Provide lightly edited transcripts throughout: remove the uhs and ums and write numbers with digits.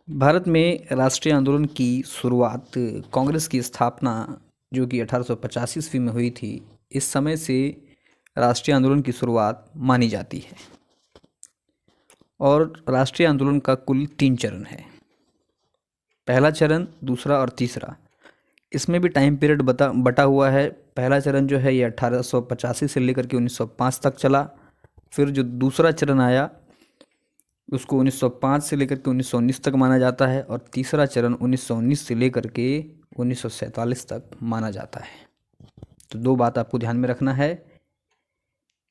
भारत में राष्ट्रीय आंदोलन की शुरुआत कांग्रेस की स्थापना जो कि 1885 ईस्वी में हुई थी। इस समय से राष्ट्रीय आंदोलन की शुरुआत मानी जाती है और राष्ट्रीय आंदोलन का कुल 3 चरण है। पहला चरण, दूसरा और तीसरा। इसमें भी टाइम पीरियड बटा हुआ है। पहला चरण जो है ये 1885 से लेकर के 1905 तक चला। फिर जो दूसरा चरण आया उसको 1905 से लेकर के 1919 तक माना जाता है और तीसरा चरण 1919 से लेकर के 1947 तक माना जाता है। तो दो बात आपको ध्यान में रखना है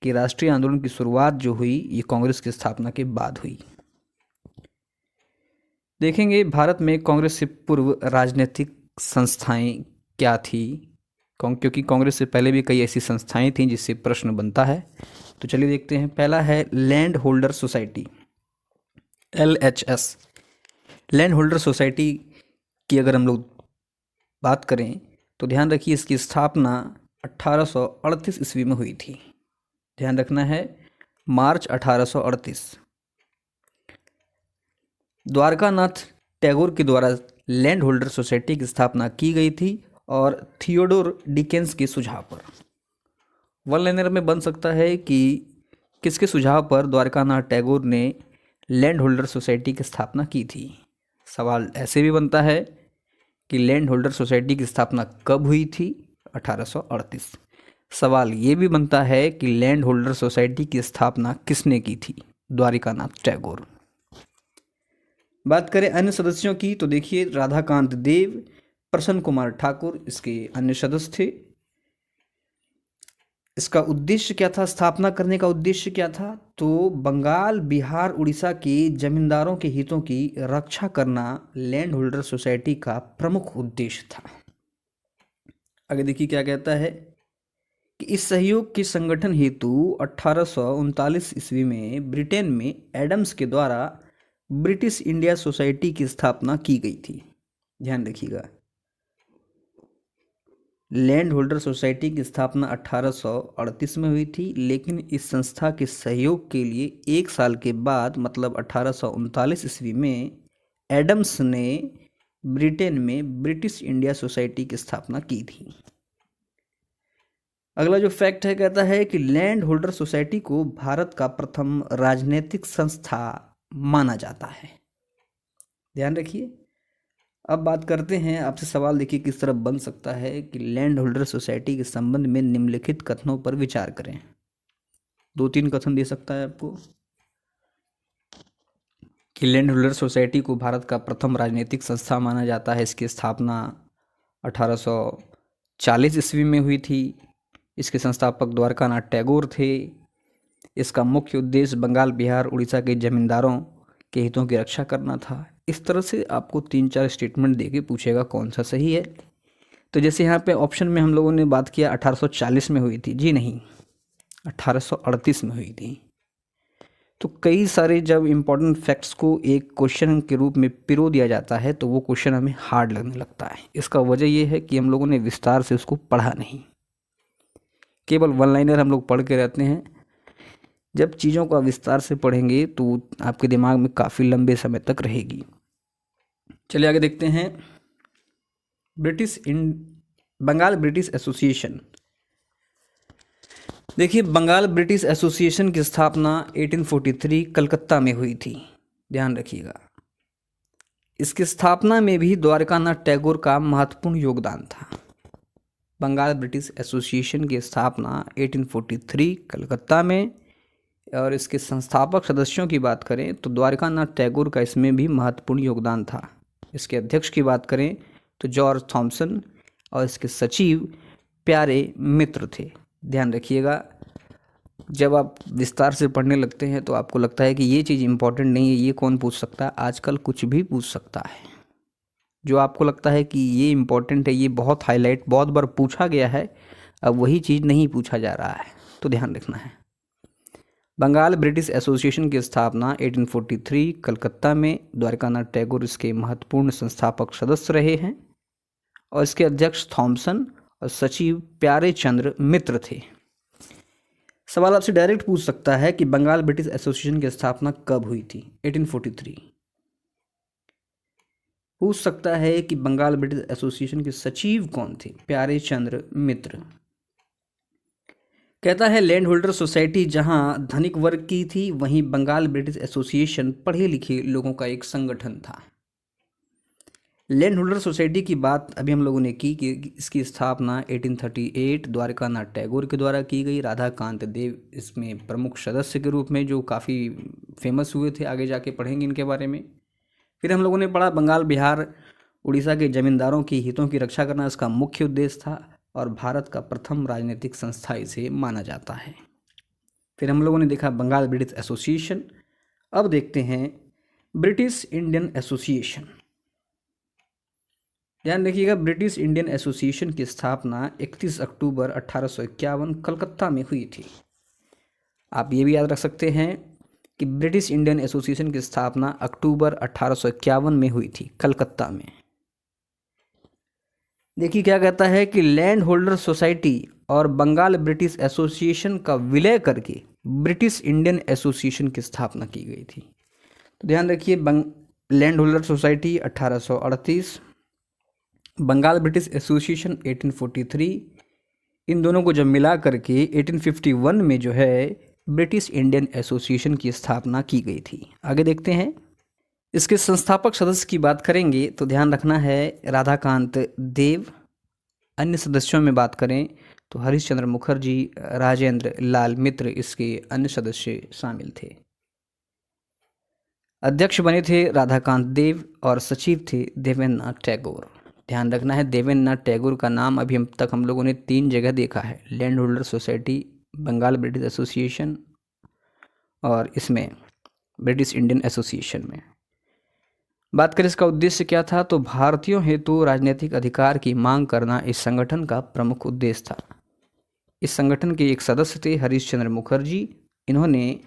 कि राष्ट्रीय आंदोलन की शुरुआत जो हुई ये कांग्रेस की स्थापना के बाद हुई। देखेंगे भारत में कांग्रेस से पूर्व राजनीतिक संस्थाएं क्या थी, क्योंकि कांग्रेस से पहले भी कई ऐसी संस्थाएं थीं जिससे प्रश्न बनता है। तो चलिए देखते हैं। पहला है land holder society, LHS। Land holder society की अगर हम लोग बात करें तो ध्यान रखिए इसकी स्थापना 1838 ईस्वी में हुई थी। ध्यान रखना है, मार्च 1838। द्वारकानाथ टैगोर के द्वारा लैंड होल्डर सोसाइटी की स्थापना की गई थी और थियोडोर डिकेंस के सुझाव पर। वन लाइनर में बन सकता है कि किसके सुझाव पर द्वारकानाथ टैगोर ने लैंड होल्डर सोसाइटी की स्थापना की थी। सवाल ऐसे भी बनता है कि लैंड होल्डर सोसाइटी की स्थापना कब हुई थी, 1838। सवाल ये भी बनता है कि लैंड होल्डर सोसाइटी की स्थापना किसने की थी, द्वारिकानाथ टैगोर। बात करें अन्य सदस्यों की तो देखिए राधाकांत देव, प्रसन्न कुमार ठाकुर इसके अन्य सदस्य थे। इसका उद्देश्य क्या था, स्थापना करने का उद्देश्य क्या था, तो बंगाल, बिहार, उड़ीसा के जमींदारों के हितों की रक्षा करना लैंड होल्डर सोसाइटी का प्रमुख उद्देश्य था। आगे देखिए क्या कहता है कि इस सहयोग के संगठन हेतु 1839 ईस्वी में ब्रिटेन में एडम्स के द्वारा ब्रिटिश इंडिया सोसाइटी की स्थापना की गई थी। ध्यान रखिएगा, लैंड होल्डर सोसाइटी की स्थापना 1838 में हुई थी, लेकिन इस संस्था के सहयोग के लिए एक साल के बाद मतलब 1839 ईस्वी में एडम्स ने ब्रिटेन में ब्रिटिश इंडिया सोसाइटी की स्थापना की थी। अगला जो फैक्ट है कहता है कि लैंड होल्डर सोसाइटी को भारत का प्रथम राजनीतिक संस्था माना जाता है। ध्यान रखिए। अब बात करते हैं, आपसे सवाल देखिए किस तरह बन सकता है कि लैंड होल्डर सोसाइटी के संबंध में निम्नलिखित कथनों पर विचार करें। 2-3 कथन दे सकता है आपको कि लैंड होल्डर सोसाइटी को भारत का प्रथम राजनीतिक संस्था माना जाता है। इसकी स्थापना 1840 ईस्वी में हुई थी। इसके संस्थापक द्वारकानाथ टैगोर थे। इसका मुख्य उद्देश्य बंगाल, बिहार, उड़ीसा के जमींदारों के हितों की रक्षा करना था। इस तरह से आपको 3-4 स्टेटमेंट देके पूछेगा कौन सा सही है। तो जैसे यहाँ पे ऑप्शन में हम लोगों ने बात किया 1840 में हुई थी, जी नहीं, 1838 में हुई थी। तो कई सारे जब इम्पोर्टेंट फैक्ट्स को एक क्वेश्चन के रूप में पिरो दिया जाता है तो वो क्वेश्चन हमें हार्ड लगने लगता है। इसका वजह ये है कि हम लोगों ने विस्तार से उसको पढ़ा नहीं, केवल वन लाइनर हम लोग पढ़ के रहते हैं। जब चीज़ों को विस्तार से पढ़ेंगे तो आपके दिमाग में काफ़ी लंबे समय तक रहेगी। चलिए आगे देखते हैं। Bengal British association. देखिए बंगाल ब्रिटिश एसोसिएशन की स्थापना 1843 कलकत्ता में हुई थी। ध्यान रखिएगा, इसकी स्थापना में भी द्वारकानाथ टैगोर का महत्वपूर्ण योगदान था। बंगाल ब्रिटिश एसोसिएशन की स्थापना 1843 कलकत्ता में, और इसके संस्थापक सदस्यों की बात करें तो द्वारकानाथ टैगोर का इसमें भी महत्वपूर्ण योगदान था। इसके अध्यक्ष की बात करें तो जॉर्ज थॉमसन और इसके सचिव प्यारे मित्र थे। ध्यान रखिएगा, जब आप विस्तार से पढ़ने लगते हैं तो आपको लगता है कि ये चीज़ इम्पोर्टेंट नहीं है, ये कौन पूछ सकता है। आजकल कुछ भी पूछ सकता है। जो आपको लगता है कि ये इम्पोर्टेंट है, ये बहुत हाईलाइट बहुत बार पूछा गया है, अब वही चीज़ नहीं पूछा जा रहा है, तो ध्यान रखना है। बंगाल ब्रिटिश एसोसिएशन की स्थापना 1843 कलकत्ता में, द्वारकानाथ टैगोर इसके महत्वपूर्ण संस्थापक सदस्य रहे हैं और इसके अध्यक्ष थॉमसन और सचिव प्यारे चंद्र मित्र थे। सवाल आपसे डायरेक्ट पूछ सकता है कि बंगाल ब्रिटिश एसोसिएशन की स्थापना कब हुई थी, 1843। पूछ सकता है कि बंगाल ब्रिटिश एसोसिएशन के सचिव कौन थे? प्यारे चंद्र मित्र। कहता है लैंड होल्डर सोसाइटी जहां धनिक वर्ग की थी, वहीं बंगाल ब्रिटिश एसोसिएशन पढ़े लिखे लोगों का एक संगठन था। लैंड होल्डर सोसाइटी की बात अभी हम लोगों ने की कि इसकी स्थापना 1838 द्वारकानाथ टैगोर के द्वारा की गई। राधाकांत देव इसमें प्रमुख सदस्य के रूप में, जो काफ़ी फेमस हुए थे। आगे जाके पढ़ेंगे इनके बारे में। फिर हम लोगों ने पढ़ा बंगाल, बिहार, उड़ीसा के जमींदारों की हितों की रक्षा करना इसका मुख्य उद्देश्य था और भारत का प्रथम राजनीतिक संस्था इसे माना जाता है। फिर हम लोगों ने देखा बंगाल ब्रिटिश एसोसिएशन। अब देखते हैं ब्रिटिश इंडियन एसोसिएशन। ध्यान रखिएगा, ब्रिटिश इंडियन एसोसिएशन की स्थापना 31 अक्टूबर 1851 कलकत्ता में हुई थी। आप ये भी याद रख सकते हैं कि ब्रिटिश इंडियन एसोसिएशन की स्थापना अक्टूबर 1851 में हुई थी कलकत्ता में। देखिए क्या कहता है कि लैंड होल्डर सोसाइटी और बंगाल ब्रिटिश एसोसिएशन का विलय करके ब्रिटिश इंडियन एसोसिएशन की स्थापना की गई थी। तो ध्यान रखिए, land holder society 1838, Bengal British association 1843, इन दोनों को जब मिला करके 1851 में जो है ब्रिटिश इंडियन एसोसिएशन की स्थापना की गई थी। आगे देखते हैं, इसके संस्थापक सदस्य की बात करेंगे तो ध्यान रखना है राधाकांत देव। अन्य सदस्यों में बात करें तो हरिश्चंद्र मुखर्जी, राजेंद्र लाल मित्र इसके अन्य सदस्य शामिल थे। अध्यक्ष बने थे राधाकांत देव और सचिव थे देवेंद्रनाथ टैगोर। ध्यान रखना है, देवेंद्रनाथ टैगोर का नाम अभी तक हम लोगों ने 3 जगह देखा है, land holder society, Bengal British association और इसमें ब्रिटिश इंडियन एसोसिएशन में। बात करें इसका उद्देश्य क्या था, तो भारतीयों हेतु राजनीतिक अधिकार की मांग करना इस संगठन का प्रमुख उद्देश्य था। इस संगठन के एक सदस्य थे हरीशचंद्र मुखर्जी। इन्होंने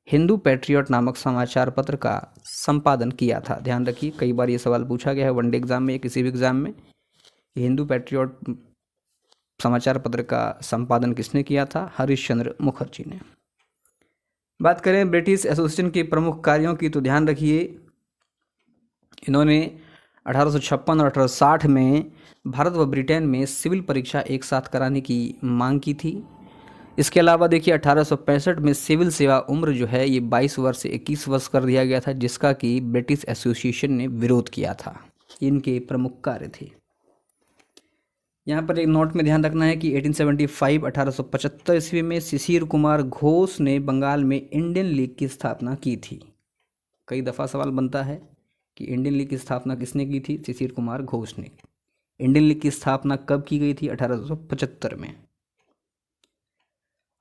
हिंदू पैट्रियट नामक समाचार पत्र का संपादन किया था। ध्यान रखिए, कई बार ये सवाल पूछा गया है वनडे एग्जाम में या किसी भी एग्जाम में, हिंदू पैट्रियट समाचार पत्र का संपादन किसने किया था? हरीशचंद्र मुखर्जी ने। बात करें ब्रिटिश एसोसिएशन के प्रमुख कार्यों की तो ध्यान रखिए, इन्होंने 1856 और 1860 में भारत व ब्रिटेन में सिविल परीक्षा एक साथ कराने की मांग की थी। इसके अलावा देखिए 1865 में सिविल सेवा उम्र जो है ये 22 वर्ष से 21 वर्ष कर दिया गया था, जिसका कि ब्रिटिश एसोसिएशन ने विरोध किया था। इनके प्रमुख कार्य थे। यहाँ पर एक नोट में ध्यान रखना है कि 1875 ईस्वी में शिशिर कुमार घोष ने बंगाल में इंडियन लीग की स्थापना की थी। कई दफ़ा सवाल बनता है कि इंडियन लीग की स्थापना किसने की थी? शिशिर कुमार घोष ने। इंडियन लीग की स्थापना कब की गई थी? 1875 में।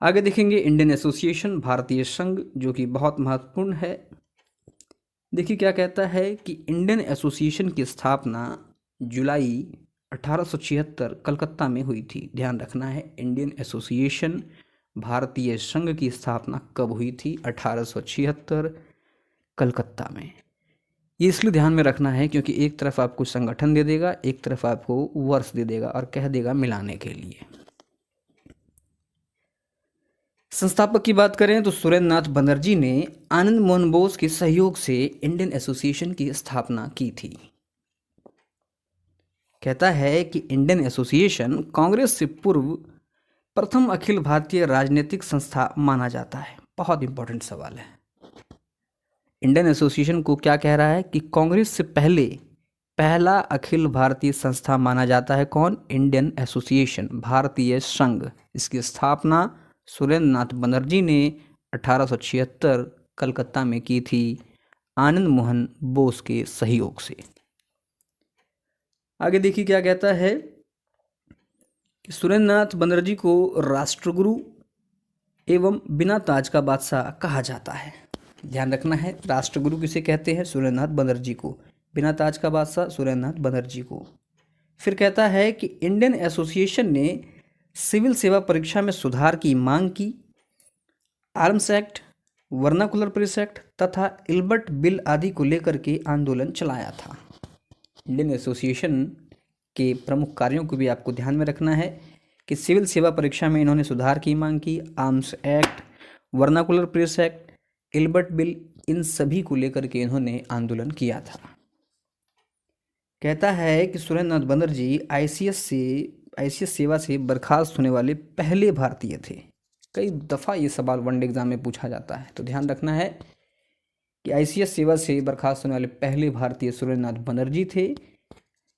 आगे देखेंगे इंडियन एसोसिएशन, भारतीय संघ, जो कि बहुत महत्वपूर्ण है। देखिए क्या कहता है कि इंडियन एसोसिएशन की स्थापना जुलाई 1876 कलकत्ता में हुई थी। ध्यान रखना है, इंडियन एसोसिएशन भारतीय संघ की स्थापना कब हुई थी? 1876 कलकत्ता में। ये इसलिए ध्यान में रखना है क्योंकि एक तरफ आपको संगठन दे देगा, एक तरफ आपको वर्ष दे देगा और कह देगा मिलाने के लिए। संस्थापक की बात करें तो सुरेंद्र नाथ बनर्जी ने आनंद मोहन बोस के सहयोग से इंडियन एसोसिएशन की स्थापना की थी। कहता है कि इंडियन एसोसिएशन कांग्रेस से पूर्व प्रथम अखिल भारतीय राजनीतिक संस्था माना जाता है। बहुत इंपॉर्टेंट सवाल है। इंडियन एसोसिएशन को क्या कह रहा है कि कांग्रेस से पहले पहला अखिल भारतीय संस्था माना जाता है। कौन? इंडियन एसोसिएशन, भारतीय संघ। इसकी स्थापना सुरेंद्र नाथ बनर्जी ने 1876 कलकत्ता में की थी आनंद मोहन बोस के सहयोग से। आगे देखिए क्या कहता है कि सुरेंद्र नाथ बनर्जी को राष्ट्रगुरु एवं बिना ताज का बादशाह कहा जाता है। ध्यान रखना है, राष्ट्रगुरु किसे कहते हैं? सुरेंद्र नाथ बनर्जी को। बिना ताज का बादशाह सुरेंद्र नाथ बनर्जी को। फिर कहता है कि इंडियन एसोसिएशन ने सिविल सेवा परीक्षा में सुधार की मांग की, arms act, vernacular press act तथा इल्बर्ट बिल आदि को लेकर के आंदोलन चलाया था। इंडियन एसोसिएशन के प्रमुख कार्यों को भी आपको ध्यान में रखना है कि सिविल सेवा परीक्षा में इन्होंने सुधार की मांग की, arms act, vernacular press act, Ilbert bill, इन सभी को लेकर के इन्होंने आंदोलन किया था। कहता है कि सुरेंद्र नाथ बनर्जी आईसीएस सेवा से बर्खास्त होने वाले पहले भारतीय थे। कई दफ़ा ये सवाल वनडे एग्जाम में पूछा जाता है, तो ध्यान रखना है कि आईसीएस सेवा से बर्खास्त होने वाले पहले भारतीय सुरेंद्र नाथ बनर्जी थे।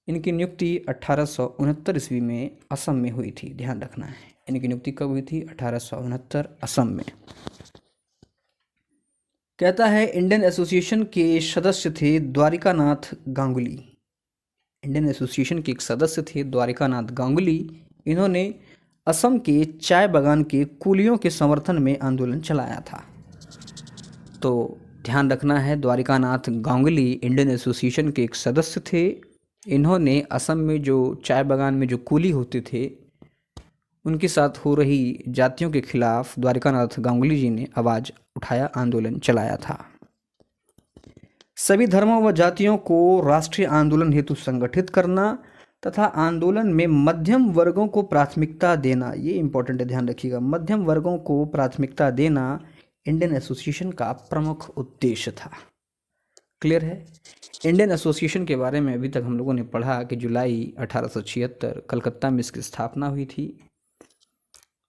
इनकी नियुक्ति 1869 ईस्वी में असम में हुई थी। ध्यान रखना है, इनकी नियुक्ति कब हुई थी? 1869 असम में। कहता है इंडियन एसोसिएशन के सदस्य थे द्वारिकानाथ गांगुली। इंडियन एसोसिएशन के एक सदस्य थे द्वारिकानाथ गांगुली। इन्होंने असम के चाय बागान के कुलियों के समर्थन में आंदोलन चलाया था। तो ध्यान रखना है, द्वारिकानाथ गांगुली इंडियन एसोसिएशन के एक सदस्य थे। इन्होंने असम में जो चाय बागान में जो कुली होते थे उनके साथ हो रही जातियों के खिलाफ द्वारिकानाथ गांगुली जी ने आवाज़ उठाया, आंदोलन चलाया था। सभी धर्मों व जातियों को राष्ट्रीय आंदोलन हेतु संगठित करना तथा आंदोलन में मध्यम वर्गों को प्राथमिकता देना, ये इंपॉर्टेंट है, ध्यान रखिएगा। मध्यम वर्गों को प्राथमिकता देना इंडियन एसोसिएशन का प्रमुख उद्देश्य था। क्लियर है? इंडियन एसोसिएशन के बारे में अभी तक हम लोगों ने पढ़ा कि जुलाई 1876 कलकत्ता में इसकी स्थापना हुई थी।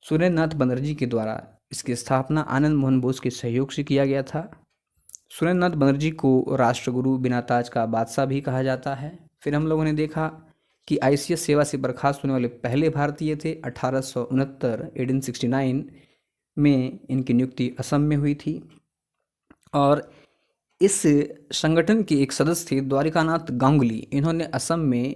सुरेंद्र नाथ बनर्जी के द्वारा इसकी स्थापना आनंद मोहन बोस के सहयोग से किया गया था। सुरेंद्र नाथ बनर्जी को राष्ट्रगुरु बिना ताज का बादशाह भी कहा जाता है। फिर हम लोगों ने देखा कि आईसीएस सेवा से बर्खास्त होने वाले पहले भारतीय थे। 1869 में इनकी नियुक्ति असम में हुई थी और इस संगठन के एक सदस्य थे द्वारिकानाथ गांगुली। इन्होंने असम में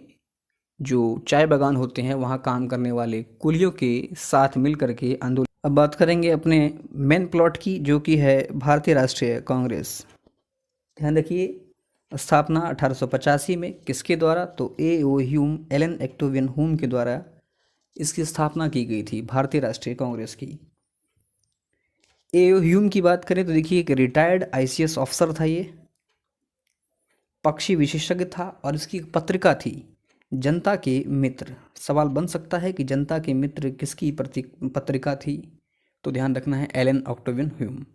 जो चाय बागान होते हैं वहाँ काम करने वाले कुलियों के साथ मिल करके आंदोलन। अब बात करेंगे अपने मेन प्लॉट की, जो कि है भारतीय राष्ट्रीय कांग्रेस। ध्यान रखिए, स्थापना 1885 में किसके द्वारा? तो ए.ओ. ह्यूम, एलन एक्टोवियन ह्यूम के द्वारा इसकी स्थापना की गई थी, भारतीय राष्ट्रीय कांग्रेस की। ए.ओ. ह्यूम की बात करें तो देखिए एक रिटायर्ड आईसीएस ऑफिसर था, ये पक्षी विशेषज्ञ था और इसकी एक पत्रिका थी जनता के मित्र। सवाल बन सकता है कि जनता के मित्र किसकी पत्रिका थी? तो ध्यान रखना है एलन ऑक्टेवियन ह्यूम।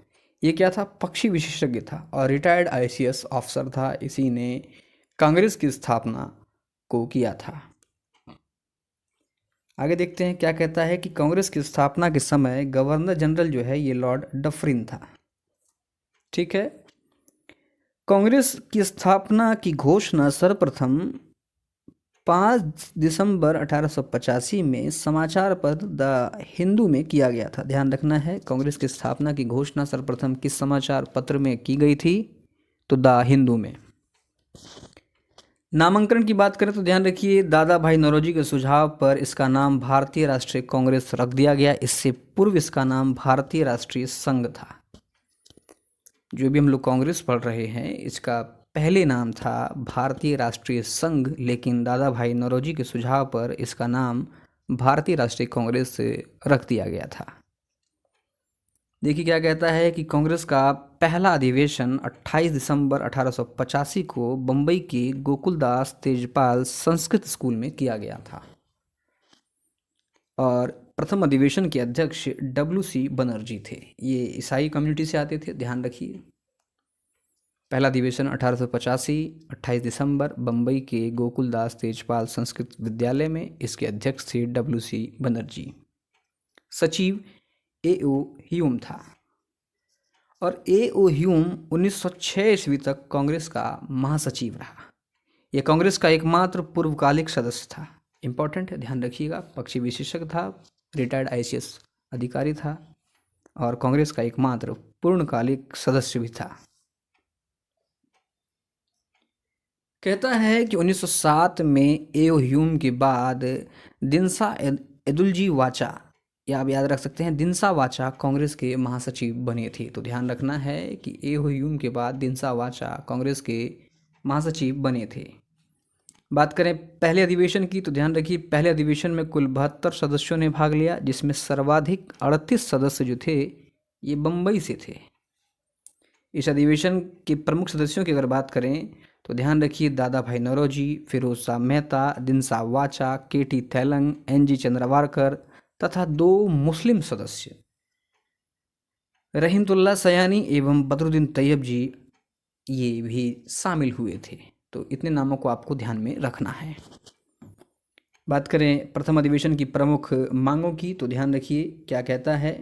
ये क्या था? पक्षी विशेषज्ञ था और रिटायर्ड आईसीएस ऑफिसर था। इसी ने कांग्रेस की स्थापना को किया था। आगे देखते हैं क्या कहता है कि कांग्रेस की स्थापना के समय गवर्नर जनरल जो है ये लॉर्ड डफरिन था। ठीक है। कांग्रेस की स्थापना की घोषणा सर्वप्रथम 5 दिसंबर 1885 में समाचार पत्र द हिंदू में किया गया था। ध्यान रखना है, कांग्रेस की स्थापना की घोषणा सर्वप्रथम किस समाचार पत्र में की गई थी? तो द हिंदू में। नामांकन की बात करें तो ध्यान रखिए दादा भाई नौरोजी के सुझाव पर इसका नाम भारतीय राष्ट्रीय कांग्रेस रख दिया गया। इससे पूर्व इसका नाम भारतीय राष्ट्रीय संघ था। जो भी हम लोग कांग्रेस पढ़ रहे हैं इसका पहले नाम था भारतीय राष्ट्रीय संघ, लेकिन दादा भाई नौरोजी के सुझाव पर इसका नाम भारतीय राष्ट्रीय कांग्रेस से रख दिया गया था। देखिए क्या कहता है कि कांग्रेस का पहला अधिवेशन 28 दिसंबर 1885 को बम्बई के गोकुलदास तेजपाल संस्कृत स्कूल में किया गया था और प्रथम अधिवेशन के अध्यक्ष डब्ल्यू.सी. बनर्जी थे। ये ईसाई कम्युनिटी से आते थे, ध्यान रखिए। पहला अधिवेशन 1885 28 दिसंबर बम्बई के गोकुलदास तेजपाल संस्कृत विद्यालय में। इसके अध्यक्ष थे डब्ल्यू.सी. बनर्जी। सचिव ए.ओ. ह्यूम था और ए.ओ. ह्यूम 1906 ईस्वी तक कांग्रेस का महासचिव रहा। यह कांग्रेस का एकमात्र पूर्वकालिक सदस्य था। इंपॉर्टेंट है, ध्यान रखिएगा। पक्षी विशेषज्ञ था, रिटायर्ड आईसीएस अधिकारी था और कांग्रेस का एकमात्र पूर्णकालिक सदस्य भी था। कहता है कि 1907 में ए.ओ. ह्यूम के बाद दिनसा एदुल्जी वाचा, या आप याद रख सकते हैं दिनसा वाचा, कांग्रेस के महासचिव बने थे। तो ध्यान रखना है कि ए.ओ. ह्यूम के बाद दिनसा वाचा कांग्रेस के महासचिव बने थे। बात करें पहले अधिवेशन की तो ध्यान रखिए पहले अधिवेशन में कुल 72 सदस्यों ने भाग लिया, जिसमें सर्वाधिक 38 सदस्य जो थे ये बम्बई से थे। इस अधिवेशन के प्रमुख सदस्यों की अगर बात करें तो ध्यान रखिए दादा भाई नौरोजी, फिरोज शाह मेहता, दिनसा वाचा, के.टी. थैलंग, एन.जी. चंद्रवारकर तथा 2 मुस्लिम सदस्य रहीमतुल्लाह सयानी एवं बदरुद्दीन तैयब जी ये भी शामिल हुए थे। तो इतने नामों को आपको ध्यान में रखना है। बात करें प्रथम अधिवेशन की प्रमुख मांगों की, तो ध्यान रखिए क्या कहता है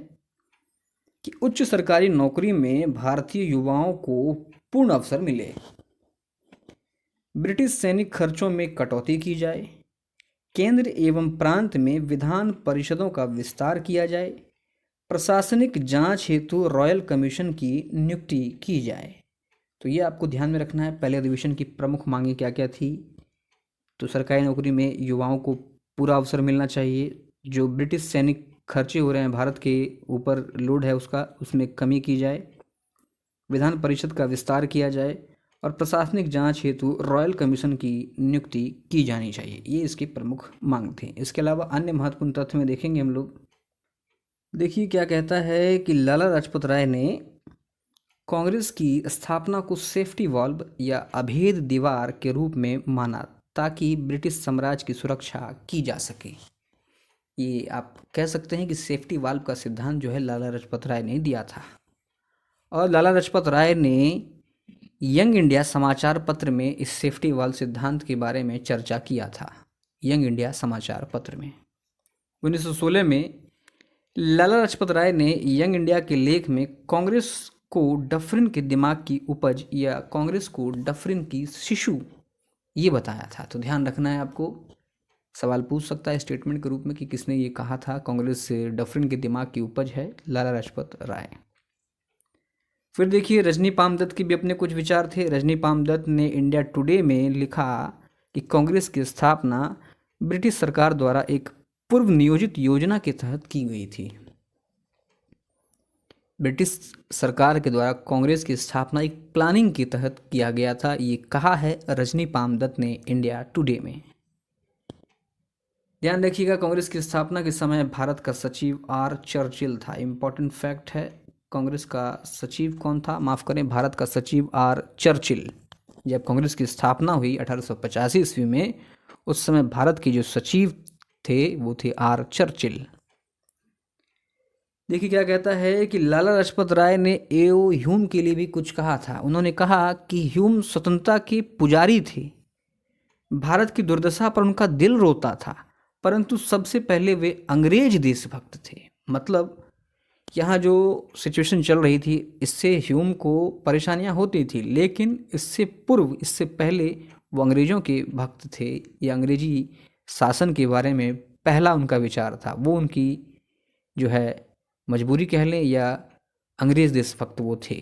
कि उच्च सरकारी नौकरी में भारतीय युवाओं को पूर्ण अवसर मिले, ब्रिटिश सैनिक खर्चों में कटौती की जाए, केंद्र एवं प्रांत में विधान परिषदों का विस्तार किया जाए, प्रशासनिक जांच हेतु रॉयल कमीशन की नियुक्ति की जाए। तो ये आपको ध्यान में रखना है। पहले अधिवेशन की प्रमुख मांगें क्या क्या थी? तो सरकारी नौकरी में युवाओं को पूरा अवसर मिलना चाहिए, जो ब्रिटिश सैनिक खर्चे हो रहे हैं भारत के ऊपर लोड है उसमें कमी की जाए, विधान परिषद का विस्तार किया जाए और प्रशासनिक जांच हेतु रॉयल कमीशन की नियुक्ति की जानी चाहिए। ये इसकी प्रमुख मांग थी। इसके अलावा अन्य महत्वपूर्ण तथ्य में देखेंगे हम लोग। देखिए क्या कहता है कि लाला लाजपत राय ने कांग्रेस की स्थापना को सेफ्टी वॉल्व या अभेद दीवार के रूप में माना ताकि ब्रिटिश साम्राज्य की सुरक्षा की जा सके। ये आप कह सकते हैं कि सेफ्टी वाल्व का सिद्धांत जो है लाला लाजपत राय ने दिया था। और लाला लाजपत राय ने यंग इंडिया समाचार पत्र में इस सेफ्टी वाल्व सिद्धांत के बारे में चर्चा किया था। यंग इंडिया समाचार पत्र में 1916 में लाला लाजपत राय ने यंग इंडिया के लेख में कांग्रेस को डफरिन के दिमाग की उपज या कांग्रेस को डफरिन की शिशु ये बताया था। तो ध्यान रखना है आपको, सवाल पूछ सकता है स्टेटमेंट के रूप में कि किसने ये कहा था कांग्रेस डफरिन के दिमाग की उपज है, लाला लाजपत राय। फिर देखिए रजनी पामदत्त के भी अपने कुछ विचार थे। रजनी पामदत्त ने इंडिया टुडे में लिखा कि कांग्रेस की स्थापना ब्रिटिश सरकार द्वारा एक पूर्व नियोजित योजना के तहत की गई थी। ब्रिटिश सरकार के द्वारा कांग्रेस की स्थापना एक प्लानिंग के तहत किया गया था, ये कहा है रजनी पामदत्त ने इंडिया टुडे में। ध्यान रखिएगा कांग्रेस की स्थापना के समय भारत का सचिव आर चर्चिल था। इंपॉर्टेंट फैक्ट है, कांग्रेस का सचिव कौन था? माफ करें, भारत का सचिव आर चर्चिल। जब कांग्रेस की स्थापना हुई 1885 ईस्वी में, उस समय भारत के जो सचिव थे वो थे आर चर्चिल। देखिए क्या कहता है कि लाला लाजपत राय ने एओ ह्यूम के लिए भी कुछ कहा था। उन्होंने कहा कि ह्यूम स्वतंत्रता के पुजारी थे, भारत की दुर्दशा पर उनका दिल रोता था, परंतु सबसे पहले वे अंग्रेज देशभक्त थे। मतलब यहाँ जो सिचुएशन चल रही थी इससे ह्यूम को परेशानियाँ होती थी, लेकिन इससे पूर्व, इससे पहले वो अंग्रेज़ों के भक्त थे या अंग्रेजी शासन के बारे में पहला उनका विचार था। वो उनकी जो है मजबूरी कह लें या अंग्रेज देशभक्त वो थे।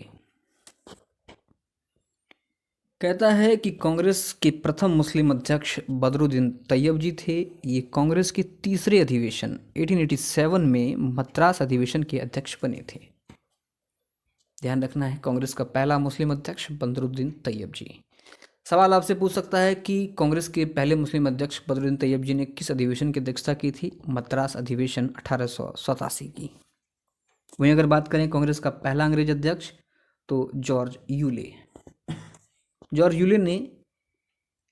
कहता है कि कांग्रेस के प्रथम मुस्लिम अध्यक्ष बदरुद्दीन तैयब जी थे। ये कांग्रेस के तीसरे अधिवेशन 1887 में मद्रास अधिवेशन के अध्यक्ष बने थे। ध्यान रखना है, कांग्रेस का पहला मुस्लिम अध्यक्ष बदरुद्दीन तैयब जी। सवाल आपसे पूछ सकता है कि कांग्रेस के पहले मुस्लिम अध्यक्ष बदरुद्दीन तैयब जी ने किस अधिवेशन की अध्यक्षता की थी? मद्रास अधिवेशन 1887 की। वहीं अगर बात करें कांग्रेस का पहला अंग्रेज अध्यक्ष तो जॉर्ज यूले। जॉर्ज यूले ने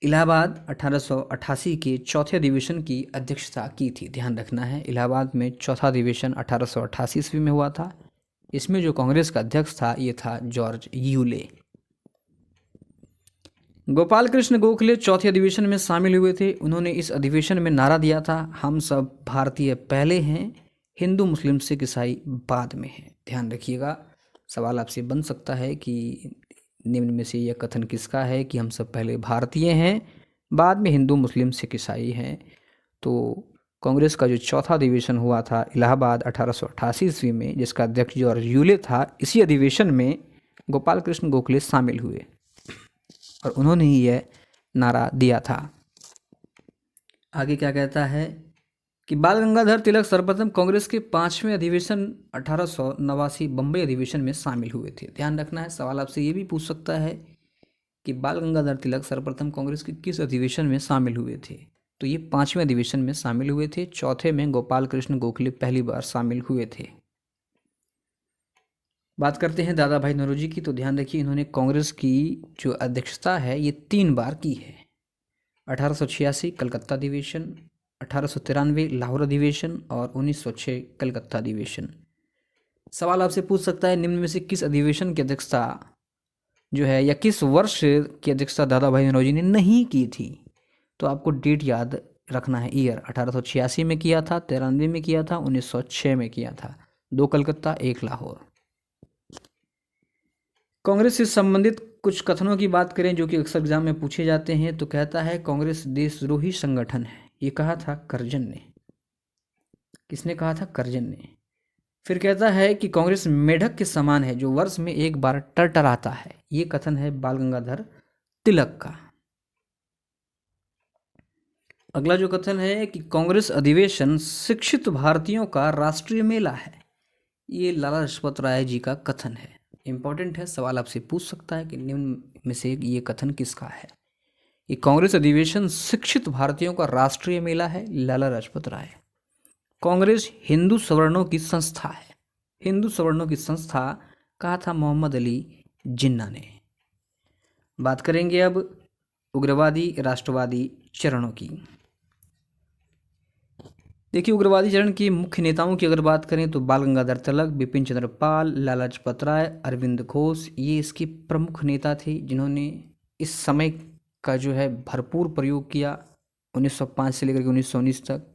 इलाहाबाद 1888 के चौथे अधिवेशन की अध्यक्षता की थी। ध्यान रखना है, इलाहाबाद में चौथा अधिवेशन 1888 ईस्वी में हुआ था। इसमें जो कांग्रेस का अध्यक्ष था ये था जॉर्ज यूले। गोपाल कृष्ण गोखले चौथे अधिवेशन में शामिल हुए थे। उन्होंने इस अधिवेशन में नारा दिया था, हम सब भारतीय पहले हैं, हिंदू मुस्लिम सिख ईसाई बाद में है। ध्यान रखिएगा, सवाल आपसे बन सकता है कि निम्न में से यह कथन किसका है कि हम सब पहले भारतीय हैं, बाद में हिंदू मुस्लिम सिख ईसाई हैं। तो कांग्रेस का जो चौथा अधिवेशन हुआ था इलाहाबाद 1888 ईस्वी में, जिसका अध्यक्ष जॉर्ज यूले था, इसी अधिवेशन में गोपाल कृष्ण गोखले शामिल हुए और उन्होंने ही यह नारा दिया था। आगे क्या कहता है कि बाल गंगाधर तिलक सर्वप्रथम कांग्रेस के 5वें अधिवेशन 1889 बम्बई अधिवेशन में शामिल हुए थे। ध्यान रखना है, सवाल आपसे ये भी पूछ सकता है कि बाल गंगाधर तिलक सर्वप्रथम कांग्रेस के किस अधिवेशन में शामिल हुए थे? तो ये 5वें अधिवेशन में शामिल हुए थे। चौथे में गोपाल कृष्ण गोखले पहली बार शामिल हुए थे। बात करते हैं दादा भाई नौरोजी की। तो ध्यान रखिए, इन्होंने कांग्रेस की जो अध्यक्षता है ये 3 बार की है। 1886 कलकत्ता अधिवेशन, 1893 लाहौर अधिवेशन और 1906 कलकत्ता अधिवेशन। सवाल आपसे पूछ सकता है निम्न में से किस अधिवेशन की अध्यक्षता जो है या किस वर्ष की अध्यक्षता दादा भाई नौरोजी ने नहीं की थी? तो आपको डेट याद रखना है, ईयर 1886 में किया था, 93 में किया था, 1906 में किया था। 2 कलकत्ता, 1 लाहौर। कांग्रेस से संबंधित कुछ कथनों की बात करें जो कि अक्सर एग्जाम में पूछे जाते हैं, तो कहता है कांग्रेस देशद्रोही संगठन है। ये कहा था करजन ने। किसने कहा था? करजन ने। फिर कहता है कि कांग्रेस मेढक के समान है जो वर्ष में एक बार टरटराता है। ये कथन है बाल गंगाधर तिलक का। अगला जो कथन है कि कांग्रेस अधिवेशन शिक्षित भारतीयों का राष्ट्रीय मेला है। ये लाला लाजपत राय जी का कथन है। इंपॉर्टेंट है, सवाल आपसे पूछ सकता है कि निम्न में से ये कथन किसका है? ये कांग्रेस अधिवेशन शिक्षित भारतीयों का राष्ट्रीय मेला है, लाला लाजपत राय। कांग्रेस हिंदू सवर्णों की संस्था है। हिंदू सवर्णों की संस्था कहा था मोहम्मद अली जिन्ना ने। बात करेंगे अब उग्रवादी राष्ट्रवादी चरणों की। देखिए, उग्रवादी चरण की मुख्य नेताओं की अगर बात करें तो बाल गंगाधर तिलक, बिपिन चंद्र पाल, लाला लाजपत राय, अरविंद घोष, ये इसके प्रमुख नेता थे जिन्होंने इस समय का जो है भरपूर प्रयोग किया। 1905 से लेकर के 1919 तक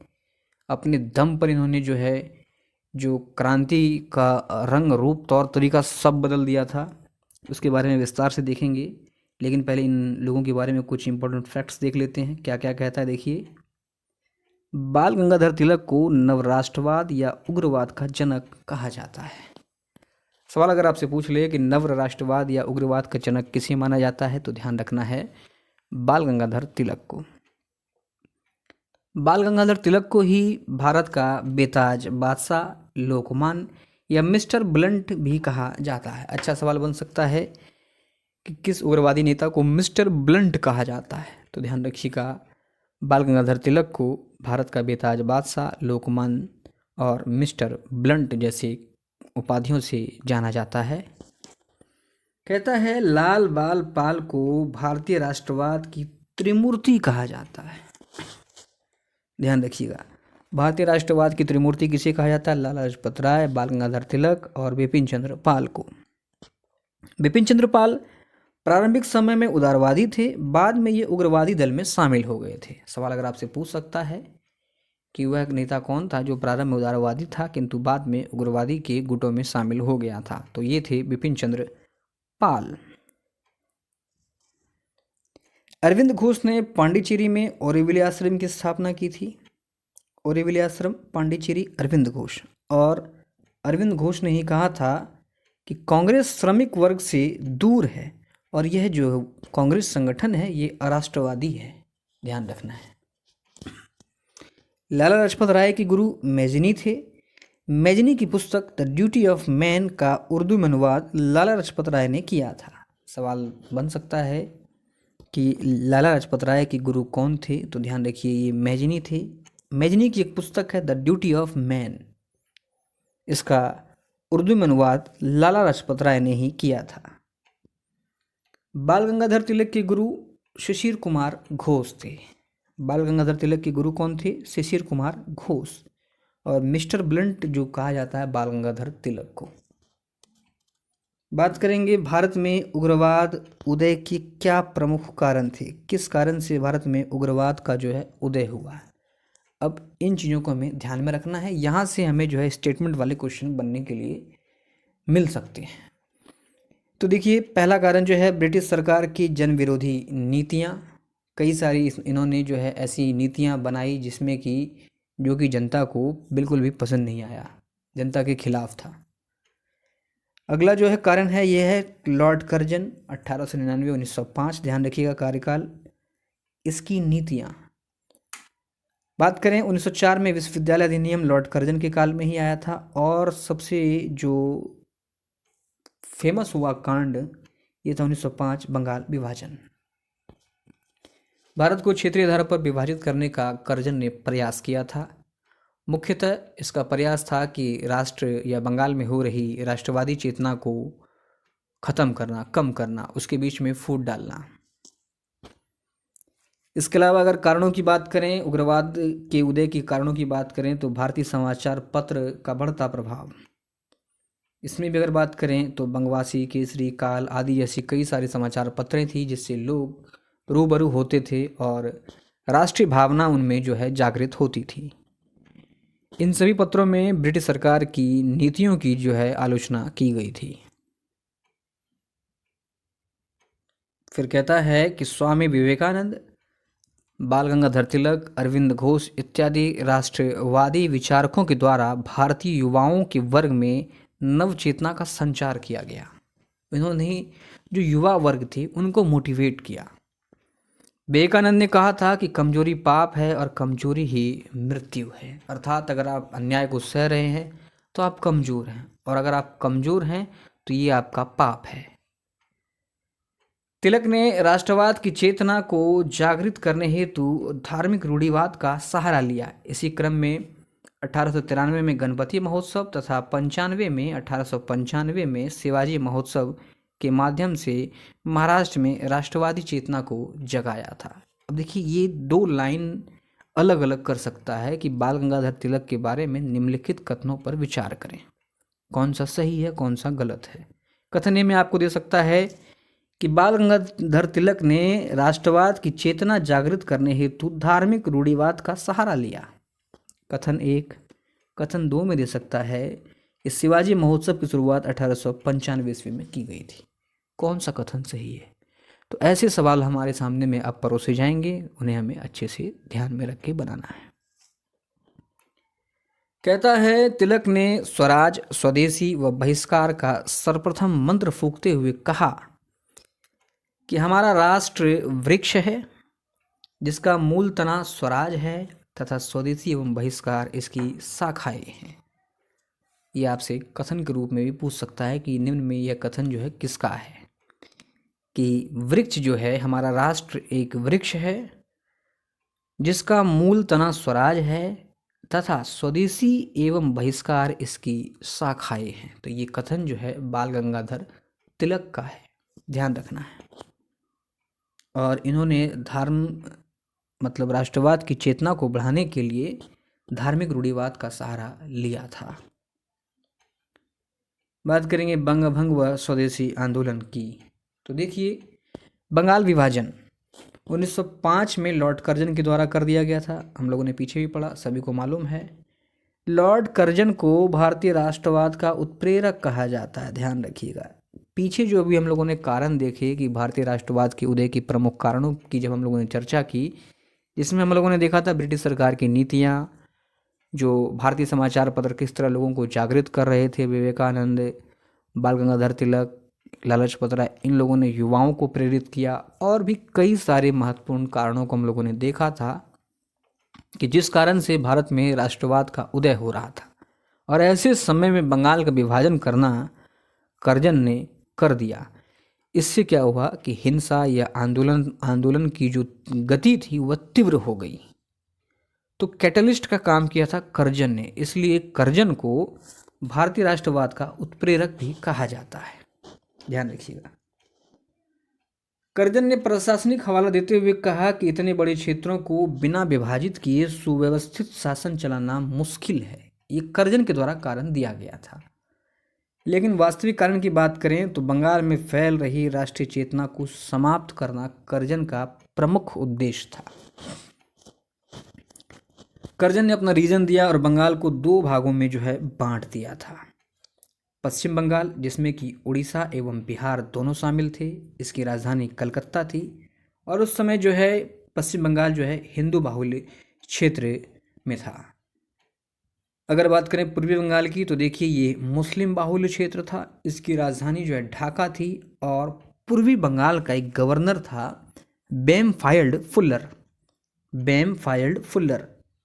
अपने दम पर इन्होंने जो है जो क्रांति का रंग रूप तौर तरीका सब बदल दिया था। उसके बारे में विस्तार से देखेंगे, लेकिन पहले इन लोगों के बारे में कुछ इंपॉर्टेंट फैक्ट्स देख लेते हैं। क्या क्या कहता है देखिए। बाल गंगाधर तिलक को नवराष्ट्रवाद या उग्रवाद का जनक कहा जाता है। सवाल अगर आपसे पूछ ले कि नव राष्ट्रवाद या उग्रवाद का जनक किसे माना जाता है, तो ध्यान रखना है बाल गंगाधर तिलक को। बाल गंगाधर तिलक को ही भारत का बेताज बादशाह, लोकमान या मिस्टर ब्लंट भी कहा जाता है। अच्छा सवाल बन सकता है कि किस उग्रवादी नेता को मिस्टर ब्लंट कहा जाता है, तो ध्यान रखिएगा बाल गंगाधर तिलक को भारत का बेताज बादशाह, लोकमान और मिस्टर ब्लंट जैसे उपाधियों से जाना जाता है। कहता है लाल बाल पाल को भारतीय राष्ट्रवाद की त्रिमूर्ति कहा जाता है। ध्यान रखिएगा, भारतीय राष्ट्रवाद की त्रिमूर्ति किसे कहा जाता है? लाला लाजपत राय, बाल गंगाधर तिलक और बिपिन चंद्र पाल को। बिपिन चंद्र पाल प्रारंभिक समय में उदारवादी थे, बाद में ये उग्रवादी दल में शामिल हो गए थे। सवाल अगर आपसे पूछ सकता है कि वह नेता कौन था जो प्रारंभ में उदारवादी था किंतु बाद में उग्रवादी के गुटों में शामिल हो गया था, तो ये थे बिपिन चंद्र पाल। अरविंद घोष ने पांडिचेरी में ओरोविले आश्रम की स्थापना की थी। ओरोविले आश्रम पांडिचेरी, अरविंद घोष। और अरविंद घोष ने ही कहा था कि कांग्रेस श्रमिक वर्ग से दूर है और यह जो कांग्रेस संगठन है ये अराष्ट्रवादी है। ध्यान रखना है। लाला लाजपत राय के गुरु मैजनी थे। मैजनी की पुस्तक द ड्यूटी ऑफ मैन का उर्दू में अनुवाद लाला लाजपत राय ने किया था। सवाल बन सकता है कि लाला लाजपत राय के गुरु कौन थे, तो ध्यान रखिए ये मैजनी थे। मैजनी की एक पुस्तक है द ड्यूटी ऑफ मैन, इसका उर्दू में अनुवाद लाला लाजपत राय ने ही किया था। बाल गंगाधर तिलक के गुरु शिशिर कुमार घोष थे। बाल गंगाधर तिलक के गुरु कौन थे? शिशिर कुमार घोष। और मिस्टर ब्लंट जो कहा जाता है बाल गंगाधर तिलक को। बात करेंगे भारत में उग्रवाद उदय के क्या प्रमुख कारण थे, किस कारण से भारत में उग्रवाद का जो है उदय हुआ। अब इन चीज़ों को हमें ध्यान में रखना है, यहाँ से हमें जो है स्टेटमेंट वाले क्वेश्चन बनने के लिए मिल सकते हैं। तो देखिए पहला कारण जो है ब्रिटिश सरकार की जन विरोधी नीतियाँ। कई सारी इन्होंने जो है ऐसी नीतियाँ बनाई जिसमें कि जो कि जनता को बिल्कुल भी पसंद नहीं आया, जनता के खिलाफ था। अगला जो है कारण है यह है लॉर्ड कर्जन 1899-1905। ध्यान रखिएगा कार्यकाल, इसकी नीतियाँ। बात करें 1904 में विश्वविद्यालय अधिनियम लॉर्ड कर्जन के काल में ही आया था। और सबसे जो फेमस हुआ कांड ये था 1905 बंगाल विभाजन। भारत को क्षेत्रीय आधार पर विभाजित करने का कर्जन ने प्रयास किया था। मुख्यतः इसका प्रयास था कि राष्ट्र या बंगाल में हो रही राष्ट्रवादी चेतना को खत्म करना, कम करना, उसके बीच में फूट डालना। इसके अलावा अगर कारणों की बात करें, उग्रवाद के उदय के कारणों की बात करें तो भारतीय समाचार पत्र का बढ़ता प्रभाव, इसमें भी अगर बात करें तो बंगवासी, केसरी, काल आदि जैसी कई सारी समाचार पत्रें थी जिससे लोग रूबरू होते थे और राष्ट्रीय भावना उनमें जो है जागृत होती थी। इन सभी पत्रों में ब्रिटिश सरकार की नीतियों की जो है आलोचना की गई थी। फिर कहता है कि स्वामी विवेकानंद, बाल गंगाधर तिलक, अरविंद घोष इत्यादि राष्ट्रवादी विचारकों के द्वारा भारतीय युवाओं के वर्ग में नव चेतना का संचार किया गया। इन्होंने जो युवा वर्ग थे उनको मोटिवेट किया। विवेकानंद ने कहा था कि कमजोरी पाप है और कमजोरी ही मृत्यु है, अर्थात अगर आप अन्याय को सह रहे हैं तो आप कमजोर हैं, और अगर आप कमजोर हैं तो ये आपका पाप है। तिलक ने राष्ट्रवाद की चेतना को जागृत करने हेतु धार्मिक रूढ़िवाद का सहारा लिया। इसी क्रम में 1893 में गणपति महोत्सव तथा 1895 में शिवाजी महोत्सव के माध्यम से महाराष्ट्र में राष्ट्रवादी चेतना को जगाया था। अब देखिए, ये दो लाइन अलग अलग कर सकता है कि बाल गंगाधर तिलक के बारे में निम्नलिखित कथनों पर विचार करें, कौन सा सही है कौन सा गलत है। कथन ए में आपको दे सकता है कि बाल गंगाधर तिलक ने राष्ट्रवाद की चेतना जागृत करने हेतु धार्मिक रूढ़िवाद का सहारा लिया, कथन एक। कथन दो में दे सकता है कि शिवाजी महोत्सव की शुरुआत 1895 ईस्वी में की गई थी। कौन सा कथन सही है? तो ऐसे सवाल हमारे सामने में अब परोसे जाएंगे, उन्हें हमें अच्छे से ध्यान में रख के बनाना है। कहता है, तिलक ने स्वराज, स्वदेशी व बहिष्कार का सर्वप्रथम मंत्र फूंकते हुए कहा कि हमारा राष्ट्र वृक्ष है जिसका मूल तना स्वराज है तथा स्वदेशी एवं बहिष्कार इसकी शाखाएं हैं। ये आपसे कथन के रूप में भी पूछ सकता है कि निम्न में यह कथन जो है किसका है, कि वृक्ष जो है, हमारा राष्ट्र एक वृक्ष है जिसका मूल तना स्वराज है तथा स्वदेशी एवं बहिष्कार इसकी शाखाएं हैं। तो ये कथन जो है बाल गंगाधर तिलक का है, ध्यान रखना है। और इन्होंने मतलब राष्ट्रवाद की चेतना को बढ़ाने के लिए धार्मिक रूढ़िवाद का सहारा लिया था। बात करेंगे बंग भंग व स्वदेशी आंदोलन की। तो देखिए, बंगाल विभाजन 1905 में लॉर्ड कर्जन के द्वारा कर दिया गया था। हम लोगों ने पीछे भी पढ़ा, सभी को मालूम है। लॉर्ड कर्जन को भारतीय राष्ट्रवाद का उत्प्रेरक कहा जाता है, ध्यान रखिएगा। पीछे जो अभी हम लोगों ने कारण देखे कि भारतीय राष्ट्रवाद के उदय की प्रमुख कारणों की जब हम लोगों ने चर्चा की, जिसमें हम लोगों ने देखा था ब्रिटिश सरकार की नीतियाँ, जो भारतीय समाचार पत्र किस तरह लोगों को जागृत कर रहे थे, विवेकानंद, बाल गंगाधर तिलक, लाला लाजपत राय, इन लोगों ने युवाओं को प्रेरित किया, और भी कई सारे महत्वपूर्ण कारणों को हम लोगों ने देखा था कि जिस कारण से भारत में राष्ट्रवाद का उदय हो रहा था। और ऐसे समय में बंगाल का विभाजन करना कर्जन ने कर दिया। इससे क्या हुआ कि हिंसा या आंदोलन की जो गति थी वह तीव्र हो गई। तो कैटलिस्ट का काम किया था कर्जन ने, इसलिए कर्जन को भारतीय राष्ट्रवाद का उत्प्रेरक भी कहा जाता है, ध्यान रखिएगा। कर्जन ने प्रशासनिक हवाला देते हुए कहा कि इतने बड़े क्षेत्रों को बिना विभाजित किए सुव्यवस्थित शासन चलाना मुश्किल है। ये कर्जन के द्वारा कारण दिया गया था। लेकिन वास्तविक कारण की बात करें तो बंगाल में फैल रही राष्ट्रीय चेतना को समाप्त करना कर्जन का प्रमुख उद्देश्य था। कर्जन ने अपना रीजन दिया और बंगाल को दो भागों में जो है बांट दिया था। पश्चिम बंगाल, जिसमें कि उड़ीसा एवं बिहार दोनों शामिल थे, इसकी राजधानी कलकत्ता थी, और उस समय जो है पश्चिम बंगाल जो है हिंदू बाहुल्य क्षेत्र में था। अगर बात करें पूर्वी बंगाल की तो देखिए ये मुस्लिम बाहुल्य क्षेत्र था, इसकी राजधानी जो है ढाका थी, और पूर्वी बंगाल का एक गवर्नर था बेमफाइल्ड फुल्लर,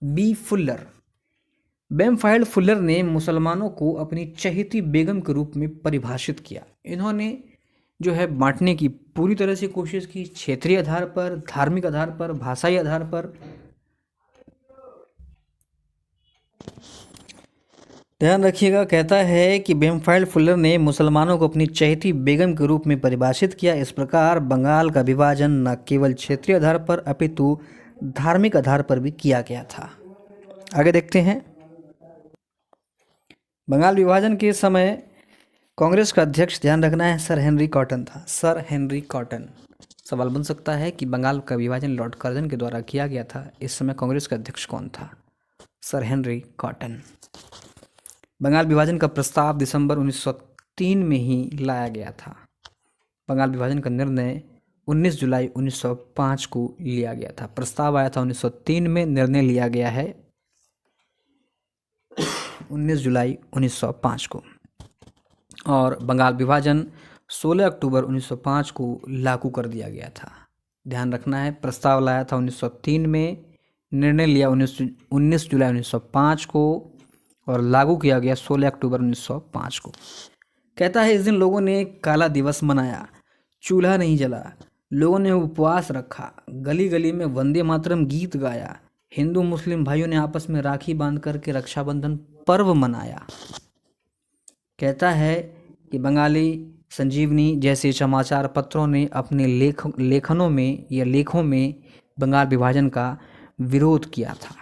बी फुल्लर। बेमफाइल्ड फुल्लर ने मुसलमानों को अपनी चहेती बेगम के रूप में परिभाषित किया। इन्होंने जो है बांटने की पूरी तरह से कोशिश की, क्षेत्रीय आधार पर, धार्मिक आधार पर, भाषाई आधार पर। ध्यान रखिएगा, कहता है कि बेमफाइल्ड फुल्लर ने मुसलमानों को अपनी चहेती बेगम के रूप में परिभाषित किया। इस प्रकार बंगाल का विभाजन न केवल क्षेत्रीय आधार पर अपितु धार्मिक आधार पर भी किया गया था। आगे देखते हैं। बंगाल विभाजन के समय कांग्रेस का अध्यक्ष, ध्यान रखना है, सर हेनरी कॉटन था। Sir Henry cotton. सवाल बन सकता है कि बंगाल का विभाजन लॉर्ड कर्जन के द्वारा किया गया था, इस समय कांग्रेस का अध्यक्ष कौन था? Sir Henry cotton. बंगाल विभाजन का प्रस्ताव दिसंबर 1903 में ही लाया गया था। बंगाल विभाजन का निर्णय 19 जुलाई 1905 को लिया गया था। प्रस्ताव आया था 1903 में, निर्णय लिया गया है 19 जुलाई 1905 को। और बंगाल विभाजन 16 अक्टूबर 1905 को लागू कर दिया गया था। ध्यान रखना है, प्रस्ताव लाया था 1903 में, निर्णय लिया 19 जुलाई 1905 को और लागू किया गया 16 अक्टूबर 1905 को। कहता है इस दिन लोगों ने काला दिवस मनाया, चूल्हा नहीं जला, लोगों ने उपवास रखा, गली गली में वंदे मातरम गीत गाया, हिंदू मुस्लिम भाइयों ने आपस में राखी बांध करके रक्षाबंधन पर्व मनाया। कहता है कि बंगाली संजीवनी जैसे समाचार पत्रों ने अपने लेखनों में या लेखों में बंगाल विभाजन का विरोध किया था।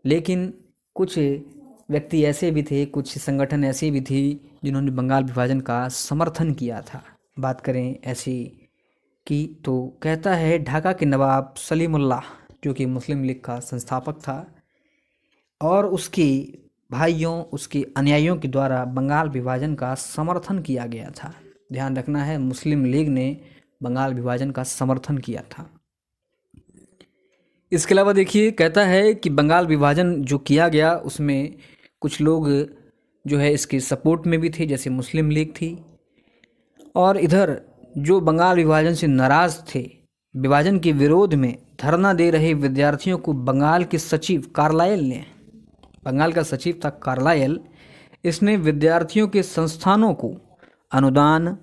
लेकिन कुछ व्यक्ति ऐसे भी थे, कुछ संगठन ऐसे भी थी जिन्होंने बंगाल विभाजन का समर्थन किया था। बात करें ऐसी की तो कहता है ढाका के नवाब सलीमुल्लाह, जो कि मुस्लिम लीग का संस्थापक था, और उसके भाइयों, उसके अनुयायियों के द्वारा बंगाल विभाजन का समर्थन किया गया था। ध्यान रखना है, मुस्लिम लीग ने बंगाल विभाजन का समर्थन किया था। इसके अलावा देखिए, कहता है कि बंगाल विभाजन जो किया गया उसमें कुछ लोग जो है इसके सपोर्ट में भी थे, जैसे मुस्लिम लीग थी। और इधर जो बंगाल विभाजन से नाराज़ थे, विभाजन के विरोध में धरना दे रहे विद्यार्थियों को बंगाल के सचिव कार्लाइल ने, बंगाल का सचिव था कार्लाइल, इसने विद्यार्थियों के संस्थानों को अनुदान,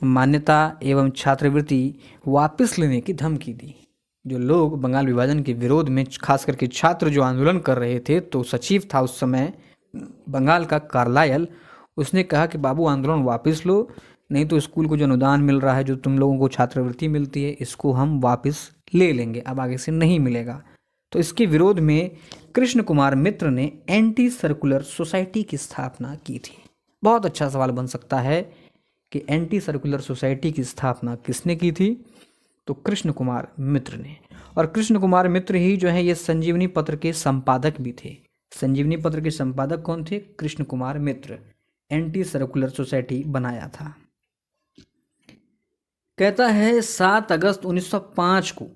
मान्यता एवं छात्रवृत्ति वापस लेने की धमकी दी। जो लोग बंगाल विभाजन के विरोध में, खास करके छात्र जो आंदोलन कर रहे थे, तो सचिव था उस समय बंगाल का कार्लाइल, उसने कहा कि बाबू आंदोलन वापस लो, नहीं तो स्कूल को जो अनुदान मिल रहा है, जो तुम लोगों को छात्रवृत्ति मिलती है, इसको हम वापस ले लेंगे, अब आगे से नहीं मिलेगा। तो इसके विरोध में कृष्ण कुमार मित्र ने एंटी सर्कुलर सोसाइटी की स्थापना की थी। बहुत अच्छा सवाल बन सकता है कि एंटी सर्कुलर सोसाइटी की स्थापना किसने की थी? तो कृष्ण कुमार मित्र ने। और कृष्ण कुमार मित्र ही जो है ये संजीवनी पत्र के संपादक भी थे। संजीवनी पत्र के संपादक कौन थे? कृष्ण कुमार मित्र। एंटी सर्कुलर सोसाइटी बनाया था। कहता है 7 अगस्त 1905 को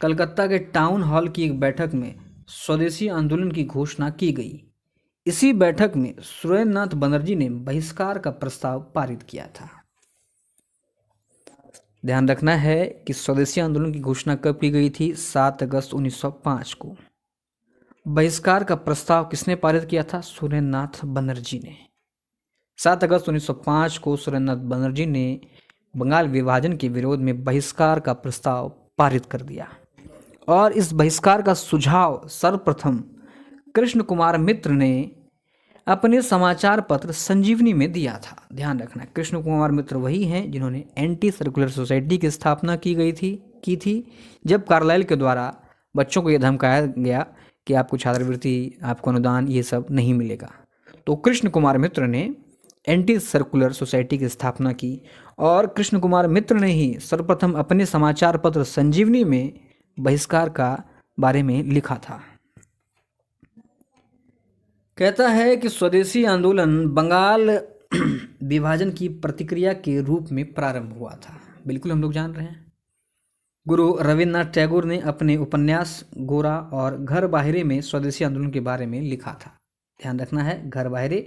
कलकत्ता के टाउन हॉल की एक बैठक में स्वदेशी आंदोलन की घोषणा की गई। इसी बैठक में सुरेंद्रनाथ बनर्जी ने बहिष्कार का प्रस्ताव पारित किया था। ध्यान रखना है कि स्वदेशी आंदोलन की घोषणा कब की गई थी? 7 अगस्त 1905 को। बहिष्कार का प्रस्ताव किसने पारित किया था? सुरेंद्रनाथ बनर्जी ने। 7 अगस्त 1905 को सुरेंद्रनाथ बनर्जी ने बंगाल विभाजन के विरोध में बहिष्कार का प्रस्ताव पारित कर दिया। और इस बहिष्कार का सुझाव सर्वप्रथम कृष्ण कुमार मित्र ने अपने समाचार पत्र संजीवनी में दिया था। ध्यान रखना, कृष्ण कुमार मित्र वही हैं जिन्होंने एंटी सर्कुलर सोसाइटी की स्थापना की थी जब कार्लाइल के द्वारा बच्चों को यह धमकाया गया कि आपको छात्रवृत्ति, आपको अनुदान, ये सब नहीं मिलेगा। तो कृष्ण कुमार मित्र ने एंटी सर्कुलर सोसाइटी की स्थापना की और कृष्ण कुमार मित्र ने ही सर्वप्रथम अपने समाचार पत्र संजीवनी में बहिष्कार का बारे में लिखा था। कहता है कि स्वदेशी आंदोलन बंगाल विभाजन की प्रतिक्रिया के रूप में प्रारंभ हुआ था। बिल्कुल हम लोग जान रहे हैं। गुरु रविन्द्रनाथ टैगोर ने अपने उपन्यास गोरा और घर बाहरे में स्वदेशी आंदोलन के बारे में लिखा था। ध्यान रखना है, घर बाहरे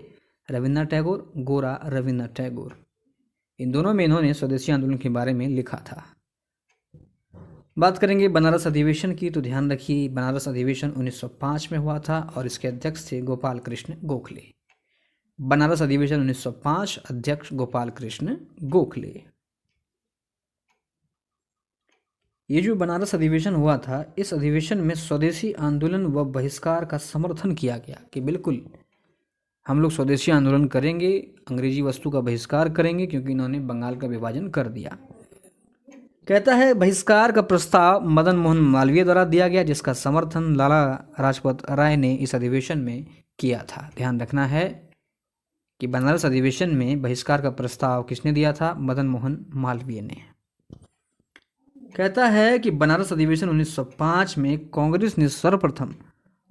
रविन्द्रनाथ टैगोर, गोरा रविन्द्रनाथ टैगोर, इन दोनों में इन्होंने स्वदेशी आंदोलन के बारे में लिखा था। बात करेंगे बनारस अधिवेशन की, तो ध्यान रखिए बनारस अधिवेशन 1905 में हुआ था और इसके अध्यक्ष थे गोपाल कृष्ण गोखले। बनारस अधिवेशन 1905, अध्यक्ष गोपाल कृष्ण गोखले। ये जो बनारस अधिवेशन हुआ था, इस अधिवेशन में स्वदेशी आंदोलन व बहिष्कार का समर्थन किया गया कि बिल्कुल हम लोग स्वदेशी आंदोलन करेंगे, अंग्रेजी वस्तु का बहिष्कार करेंगे, क्योंकि इन्होंने बंगाल का विभाजन कर दिया। कहता है बहिष्कार का प्रस्ताव मदन मोहन मालवीय द्वारा दिया गया, जिसका समर्थन लाला लाजपत राय ने इस अधिवेशन में किया था। ध्यान रखना है कि बनारस अधिवेशन में बहिष्कार का प्रस्ताव किसने दिया था? मदन मोहन मालवीय ने। कहता है कि बनारस अधिवेशन 1905 में कांग्रेस ने सर्वप्रथम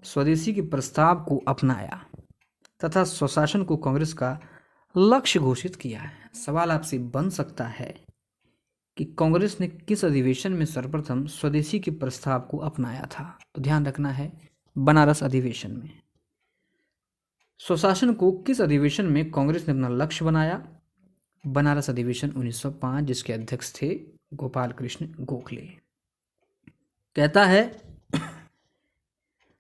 स्वदेशी के प्रस्ताव को अपनाया तथा स्वशासन को कांग्रेस का लक्ष्य घोषित किया है। सवाल आपसे बन सकता है कि कांग्रेस ने किस अधिवेशन में सर्वप्रथम स्वदेशी के प्रस्ताव को अपनाया था? तो ध्यान रखना है, बनारस अधिवेशन में। स्वशासन को किस अधिवेशन में कांग्रेस ने अपना लक्ष्य बनाया? बनारस अधिवेशन 1905, जिसके अध्यक्ष थे गोपाल कृष्ण गोखले। कहता है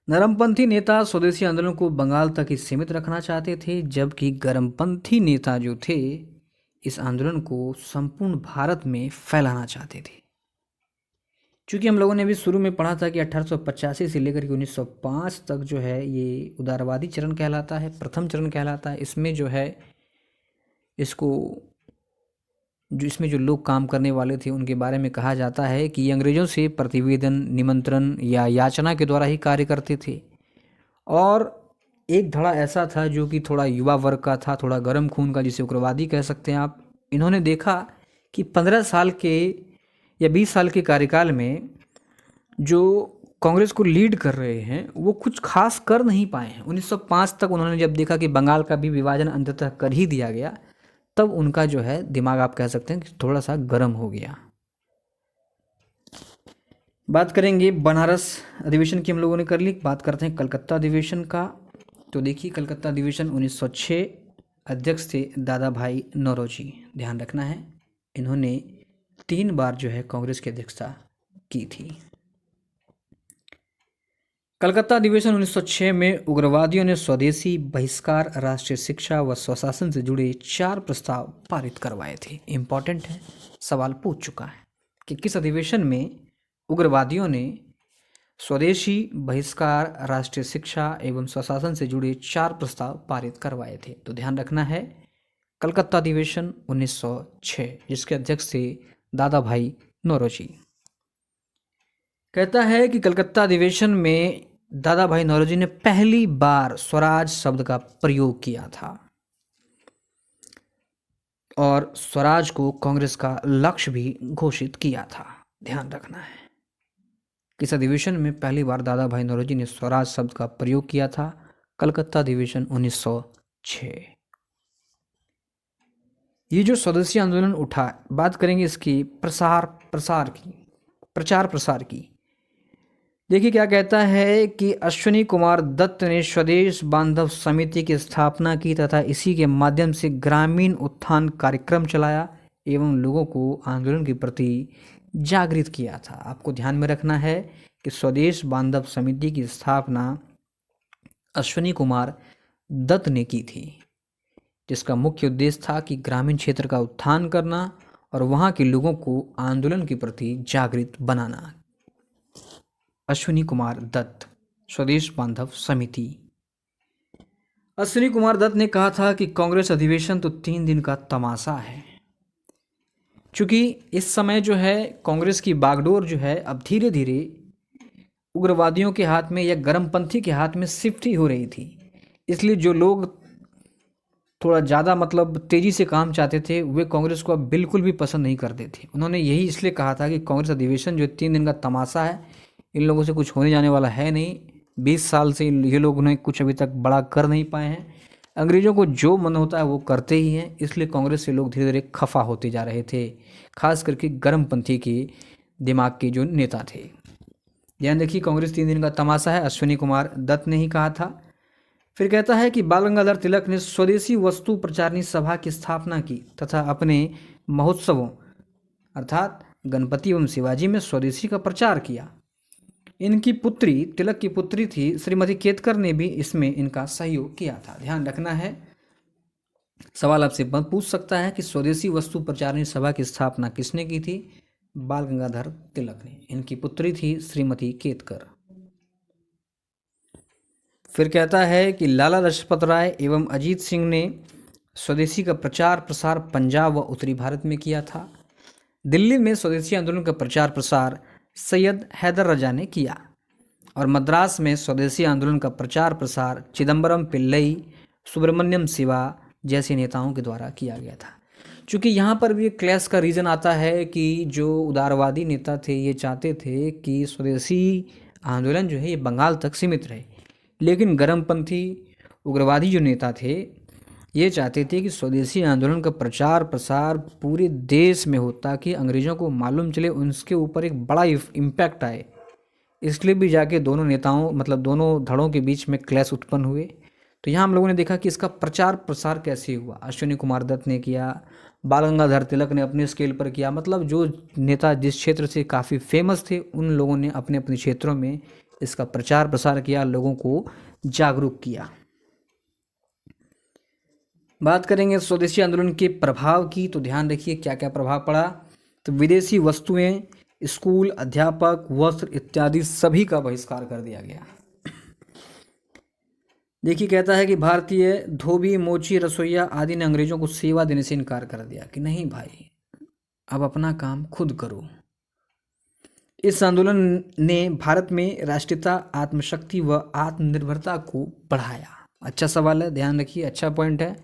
नरमपंथी नेता स्वदेशी आंदोलन को बंगाल तक ही सीमित रखना चाहते थे, जबकि गर्मपंथी नेता जो थे इस आंदोलन को संपूर्ण भारत में फैलाना चाहते थे। चूंकि हम लोगों ने अभी शुरू में पढ़ा था कि 1885 से लेकर के 1905 तक जो है ये उदारवादी चरण कहलाता है, प्रथम चरण कहलाता है। इसमें जो है इसमें जो लोग काम करने वाले थे उनके बारे में कहा जाता है कि ये अंग्रेज़ों से प्रतिवेदन, निमंत्रण या याचना के द्वारा ही कार्य करते थे। और एक धड़ा ऐसा था जो कि थोड़ा युवा वर्ग का था, थोड़ा गर्म खून का, जिसे उग्रवादी कह सकते हैं आप। इन्होंने देखा कि 15 साल के या 20 साल के कार्यकाल में जो कांग्रेस को लीड कर रहे हैं वो कुछ खास कर नहीं पाए हैं। 1905 तक उन्होंने जब देखा कि बंगाल का भी विभाजन अंततः कर ही दिया गया, तब उनका जो है दिमाग, आप कह सकते हैं कि थोड़ा सा गर्म हो गया। बात करेंगे बनारस अधिवेशन की, हम लोगों ने कर ली। बात करते हैं कलकत्ता अधिवेशन का। तो देखिए, कलकत्ता अधिवेशन 1906, अध्यक्ष थे दादा भाई नौरोजी। ध्यान रखना है, इन्होंने 3 बार जो है कांग्रेस की अध्यक्षता की थी। कलकत्ता अधिवेशन 1906 में उग्रवादियों ने स्वदेशी, बहिष्कार, राष्ट्रीय शिक्षा व स्वशासन से जुड़े 4 प्रस्ताव पारित करवाए थे। इंपॉर्टेंट है, सवाल पूछ चुका है कि किस अधिवेशन में उग्रवादियों ने स्वदेशी, बहिष्कार, राष्ट्रीय शिक्षा एवं स्वशासन से जुड़े 4 प्रस्ताव पारित करवाए थे। तो ध्यान रखना है, कलकत्ता अधिवेशन 1906, जिसके अध्यक्ष थे दादा भाई नौरोजी। कहता है कि कलकत्ता अधिवेशन में दादा भाई नौरोजी ने पहली बार स्वराज शब्द का प्रयोग किया था और स्वराज को कांग्रेस का लक्ष्य भी घोषित किया था। ध्यान रखना है, किस अधिवेशन में पहली बार दादा भाई नौरोजी ने स्वराज शब्द का प्रयोग किया था? कलकत्ता अधिवेशन 1906। ये जो स्वदेशी आंदोलन उठा, बात करेंगे इसकी प्रचार प्रसार की। देखिए क्या कहता है कि अश्विनी कुमार दत्त ने स्वदेश बांधव समिति की स्थापना की तथा इसी के माध्यम से ग्रामीण उत्थान कार्यक्रम चलाया एवं लोगों को आंदोलन के प्रति जागृत किया था। आपको ध्यान में रखना है कि स्वदेश बांधव समिति की स्थापना अश्विनी कुमार दत्त ने की थी, जिसका मुख्य उद्देश्य था कि ग्रामीण क्षेत्र का उत्थान करना और वहाँ के लोगों को आंदोलन के प्रति जागृत बनाना। अश्विनी कुमार दत्त, स्वदेश बांधव समिति। अश्विनी कुमार दत्त ने कहा था कि कांग्रेस अधिवेशन तो 3 दिन का तमाशा है। चूँकि इस समय जो है कांग्रेस की बागडोर जो है अब धीरे धीरे उग्रवादियों के हाथ में या गर्मपंथी के हाथ में शिफ्ट ही हो रही थी, इसलिए जो लोग थोड़ा ज़्यादा मतलब तेज़ी से काम चाहते थे वे कांग्रेस को अब बिल्कुल भी पसंद नहीं करते थे। उन्होंने यही इसलिए कहा था कि कांग्रेस अधिवेशन जो 3 दिन का तमाशा है, इन लोगों से कुछ होने जाने वाला है नहीं। 20 साल से ये लोग उन्हें कुछ अभी तक बड़ा कर नहीं पाए हैं। अंग्रेज़ों को जो मन होता है वो करते ही हैं, इसलिए कांग्रेस से लोग धीरे धीरे खफा होते जा रहे थे, खास करके गर्मपंथी के दिमाग के जो नेता थे। ध्यान देखिए, कांग्रेस 3 दिन का तमाशा है, अश्विनी कुमार दत्त ने ही कहा था। फिर कहता है कि बाल गंगाधर तिलक ने स्वदेशी वस्तु प्रचारणी सभा की स्थापना की तथा अपने महोत्सवों अर्थात गणपति एवं शिवाजी में स्वदेशी का प्रचार किया। इनकी पुत्री, तिलक की पुत्री थी श्रीमती केतकर ने भी इसमें इनका सहयोग किया था। ध्यान रखना है, सवाल आपसे पूछ सकता है कि स्वदेशी वस्तु प्रचारणी सभा की स्थापना किसने की थी? बाल गंगाधर तिलक ने। इनकी पुत्री थी श्रीमती केतकर। फिर कहता है कि लाला लाजपत राय एवं अजीत सिंह ने स्वदेशी का प्रचार प्रसार पंजाब व उत्तरी भारत में किया था। दिल्ली में स्वदेशी आंदोलन का प्रचार प्रसार सैयद हैदर रजा ने किया और मद्रास में स्वदेशी आंदोलन का प्रचार प्रसार चिदम्बरम पिल्लई, सुब्रमण्यम शिवा, जैसे नेताओं के द्वारा किया गया था। क्योंकि यहाँ पर भी एक क्लैश का रीज़न आता है कि जो उदारवादी नेता थे ये चाहते थे कि स्वदेशी आंदोलन जो है ये बंगाल तक सीमित रहे, लेकिन गर्मपंथी उग्रवादी जो नेता थे ये चाहते थे कि स्वदेशी आंदोलन का प्रचार प्रसार पूरे देश में हो, ताकि अंग्रेज़ों को मालूम चले, उनके ऊपर एक बड़ा इम्पैक्ट आए। इसलिए भी जाके दोनों नेताओं मतलब दोनों धड़ों के बीच में क्लैश उत्पन्न हुए। तो यहाँ हम लोगों ने देखा कि इसका प्रचार प्रसार कैसे हुआ। अश्विनी कुमार दत्त ने किया, बाल गंगाधर तिलक ने अपने स्केल पर किया, मतलब जो नेता जिस क्षेत्र से काफ़ी फेमस थे उन लोगों ने अपने अपने क्षेत्रों में इसका प्रचार प्रसार किया, लोगों को जागरूक किया। बात करेंगे स्वदेशी आंदोलन के प्रभाव की, तो ध्यान रखिए क्या क्या प्रभाव पड़ा। तो विदेशी वस्तुएं, स्कूल, अध्यापक, वस्त्र इत्यादि सभी का बहिष्कार कर दिया गया। देखिए कहता है कि भारतीय धोबी, मोची, रसोइया आदि ने अंग्रेजों को सेवा देने से इनकार कर दिया कि नहीं भाई, अब अपना काम खुद करो। इस आंदोलन ने भारत में राष्ट्रीयता, आत्मशक्ति व आत्मनिर्भरता को बढ़ाया। अच्छा सवाल है, ध्यान रखिए, अच्छा पॉइंट है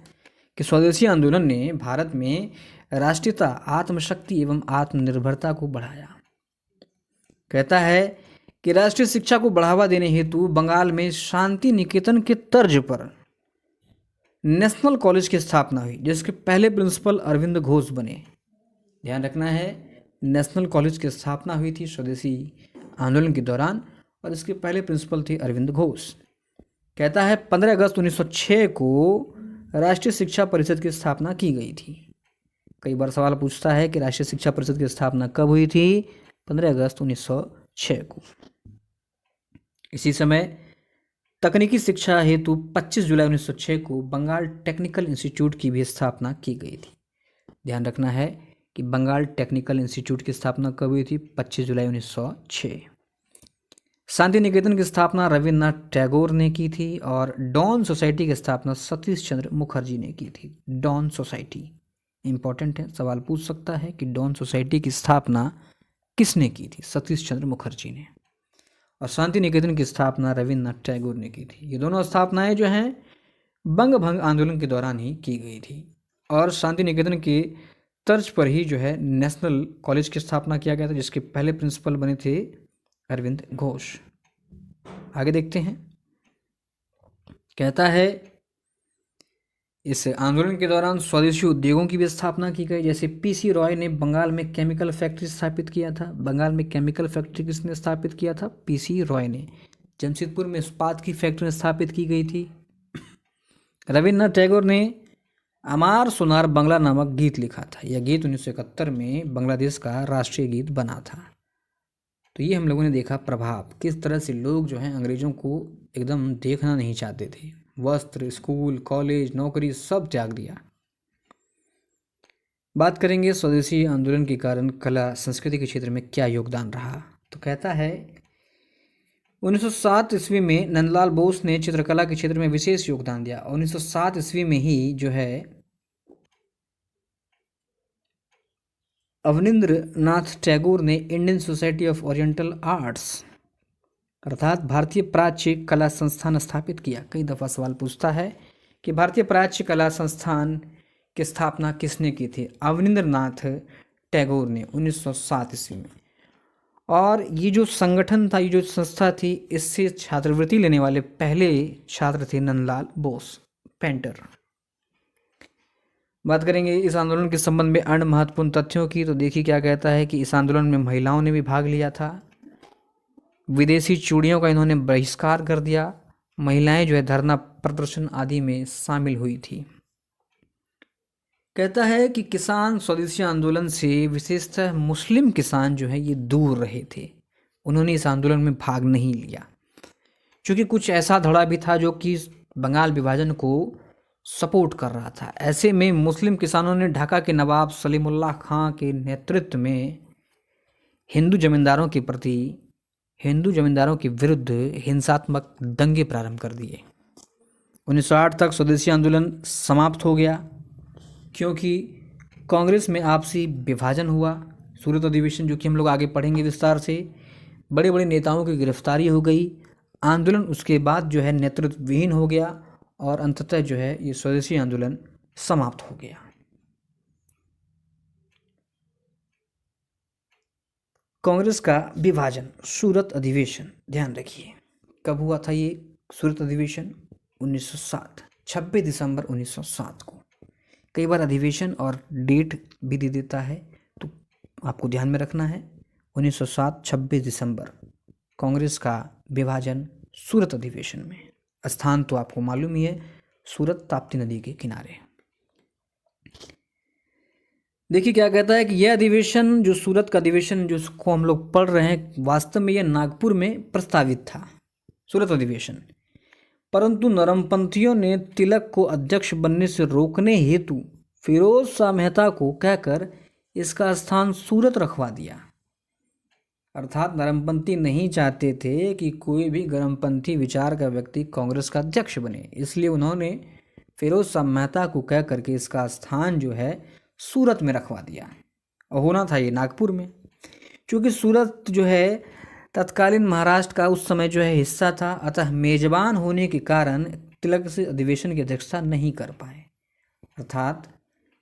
कि स्वदेशी आंदोलन ने भारत में राष्ट्रीयता, आत्मशक्ति एवं आत्मनिर्भरता को बढ़ाया। कहता है कि राष्ट्रीय शिक्षा को बढ़ावा देने हेतु बंगाल में शांति निकेतन के तर्ज पर नेशनल कॉलेज की स्थापना हुई, जिसके पहले प्रिंसिपल अरविंद घोष बने। ध्यान रखना है, नेशनल कॉलेज की स्थापना हुई थी स्वदेशी आंदोलन के दौरान और इसके पहले प्रिंसिपल थे अरविंद घोष। कहता है 15 अगस्त 1906 को राष्ट्रीय शिक्षा परिषद की स्थापना की गई थी। कई बार सवाल पूछता है कि राष्ट्रीय शिक्षा परिषद की स्थापना कब हुई थी? 15 अगस्त 1906 को। इसी समय तकनीकी शिक्षा हेतु 25 जुलाई 1906 को बंगाल टेक्निकल इंस्टीट्यूट की भी स्थापना की गई थी। ध्यान रखना है कि बंगाल टेक्निकल इंस्टीट्यूट की स्थापना कब हुई थी? 25 जुलाई 1906। शांति निकेतन की स्थापना रविन्द्रनाथ टैगोर ने की थी और डॉन सोसाइटी की स्थापना सतीश चंद्र मुखर्जी ने की थी। डॉन सोसाइटी इंपॉर्टेंट है, सवाल पूछ सकता है कि डॉन सोसाइटी की स्थापना किसने की थी? सतीश चंद्र मुखर्जी ने। और शांति निकेतन की स्थापना रविन्द्रनाथ टैगोर ने की थी। ये दोनों स्थापनाएं जो हैं बंग भंग आंदोलन के दौरान ही की गई थी और शांति निकेतन के तर्ज पर ही जो है नेशनल कॉलेज की स्थापना किया गया था, जिसके पहले प्रिंसिपल बने थे अरविंद घोष। आगे देखते हैं। कहता है इस आंदोलन के दौरान स्वदेशी उद्योगों की भी स्थापना की गई, जैसे पीसी रॉय ने बंगाल में केमिकल फैक्ट्री स्थापित किया था। बंगाल में केमिकल फैक्ट्री किसने स्थापित किया था? पीसी रॉय ने। जमशेदपुर में इस्पात की फैक्ट्री स्थापित की गई थी। रविन्द्रनाथ टैगोर ने अमार सोनार बंगला नामक गीत लिखा था। यह गीत 1971 में बांग्लादेश का राष्ट्रीय गीत बना था। तो ये हम लोगों ने देखा प्रभाव, किस तरह से लोग जो हैं अंग्रेजों को एकदम देखना नहीं चाहते थे। वस्त्र, स्कूल, कॉलेज, नौकरी सब त्याग दिया। बात करेंगे स्वदेशी आंदोलन के कारण कला संस्कृति के क्षेत्र में क्या योगदान रहा। तो कहता है 1907 ईस्वी में नंदलाल बोस ने चित्रकला के क्षेत्र में विशेष योगदान दिया। 1907 ईस्वी में ही जो है अवनींद्रनाथ टैगोर ने Indian society of oriental arts अर्थात भारतीय प्राच्य कला संस्थान स्थापित किया। कई दफ़ा सवाल पूछता है कि भारतीय प्राच्य कला संस्थान की स्थापना किसने की थी? अवनींद्रनाथ टैगोर ने 1907 ईस्वी में। और ये जो संगठन था, ये जो संस्था थी, इससे छात्रवृत्ति लेने वाले पहले छात्र थे नंदलाल बोस, पेंटर। बात करेंगे इस आंदोलन के संबंध में अन्य महत्वपूर्ण तथ्यों की। तो देखिए क्या कहता है कि इस आंदोलन में महिलाओं ने भी भाग लिया था। विदेशी चूड़ियों का इन्होंने बहिष्कार कर दिया। महिलाएं जो है धरना प्रदर्शन आदि में शामिल हुई थी। कहता है कि किसान स्वदेशी आंदोलन से विशेषतः मुस्लिम किसान जो है ये दूर रहे थे। उन्होंने इस आंदोलन में भाग नहीं लिया क्योंकि कुछ ऐसा धड़ा भी था जो कि बंगाल विभाजन को सपोर्ट कर रहा था। ऐसे में मुस्लिम किसानों ने ढाका के नवाब सलीमुल्लाह खां के नेतृत्व में हिंदू जमींदारों के विरुद्ध हिंसात्मक दंगे प्रारंभ कर दिए। 1908 तक स्वदेशी आंदोलन समाप्त हो गया क्योंकि कांग्रेस में आपसी विभाजन हुआ। सूरत अधिवेशन जो कि हम लोग आगे पढ़ेंगे विस्तार से। बड़े बड़े नेताओं की गिरफ्तारी हो गई। आंदोलन उसके बाद जो है नेतृत्व विहीन हो गया और अंततः जो है ये स्वदेशी आंदोलन समाप्त हो गया। कांग्रेस का विभाजन, सूरत अधिवेशन, ध्यान रखिए कब हुआ था ये सूरत अधिवेशन? 1907, 26 दिसंबर 1907 को। कई बार अधिवेशन और डेट भी दे देता है, तो आपको ध्यान में रखना है 1907 26 दिसंबर कांग्रेस का विभाजन सूरत अधिवेशन में। स्थान तो आपको मालूम ही है, सूरत ताप्ती नदी के किनारे। देखिए क्या कहता है कि यह अधिवेशन, जो सूरत का अधिवेशन जिसको हम लोग पढ़ रहे हैं, वास्तव में यह नागपुर में प्रस्तावित था, सूरत अधिवेशन। परंतु नरमपंथियों ने तिलक को अध्यक्ष बनने से रोकने हेतु फिरोज शाह मेहता को कहकर इसका स्थान सूरत रखवा दिया। अर्थात नरमपंथी नहीं चाहते थे कि कोई भी गर्मपंथी विचार का व्यक्ति कांग्रेस का अध्यक्ष बने, इसलिए उन्होंने फिरोज शाह मेहता को कह करके इसका स्थान जो है सूरत में रखवा दिया। और होना था ये नागपुर में, क्योंकि सूरत जो है तत्कालीन महाराष्ट्र का उस समय जो है हिस्सा था, अतः मेजबान होने के कारण तिलक से अधिवेशन की अध्यक्षता नहीं कर पाए। अर्थात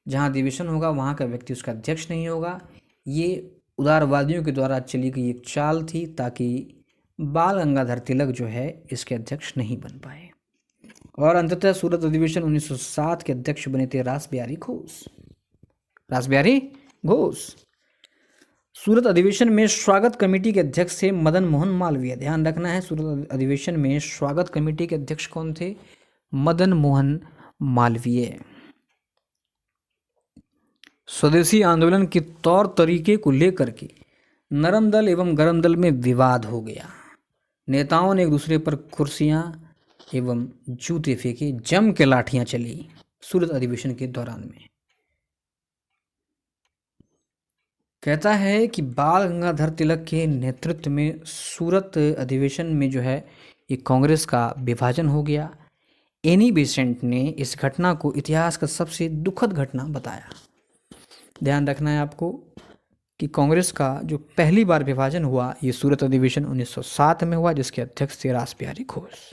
जहाँ अधिवेशन होगा वहाँ का व्यक्ति उसका अध्यक्ष नहीं होगा। ये उदारवादियों के द्वारा चली गई एक चाल थी, ताकि बाल गंगाधर तिलक जो है इसके अध्यक्ष नहीं बन पाए। और अंततः सूरत अधिवेशन 1907 के अध्यक्ष बने थे रासबिहारी घोष। रासबिहारी घोष। सूरत अधिवेशन में स्वागत कमेटी के अध्यक्ष थे मदन मोहन मालवीय। ध्यान रखना है, सूरत अधिवेशन में स्वागत कमेटी के अध्यक्ष कौन थे? मदन मोहन मालवीय। स्वदेशी आंदोलन के तौर तरीके को लेकर के नरम दल एवं गरम दल में विवाद हो गया। नेताओं ने एक दूसरे पर कुर्सियां एवं जूते फेंके, जम के लाठियां चली सूरत अधिवेशन के दौरान में। कहता है कि बाल गंगाधर तिलक के नेतृत्व में सूरत अधिवेशन में जो है ये कांग्रेस का विभाजन हो गया। एनी बेसेंट ने इस घटना को इतिहास का सबसे दुखद घटना बताया। ध्यान रखना है आपको कि कांग्रेस का जो पहली बार विभाजन हुआ ये सूरत अधिवेशन 1907 में हुआ, जिसके अध्यक्ष थे रासबिहारी घोष।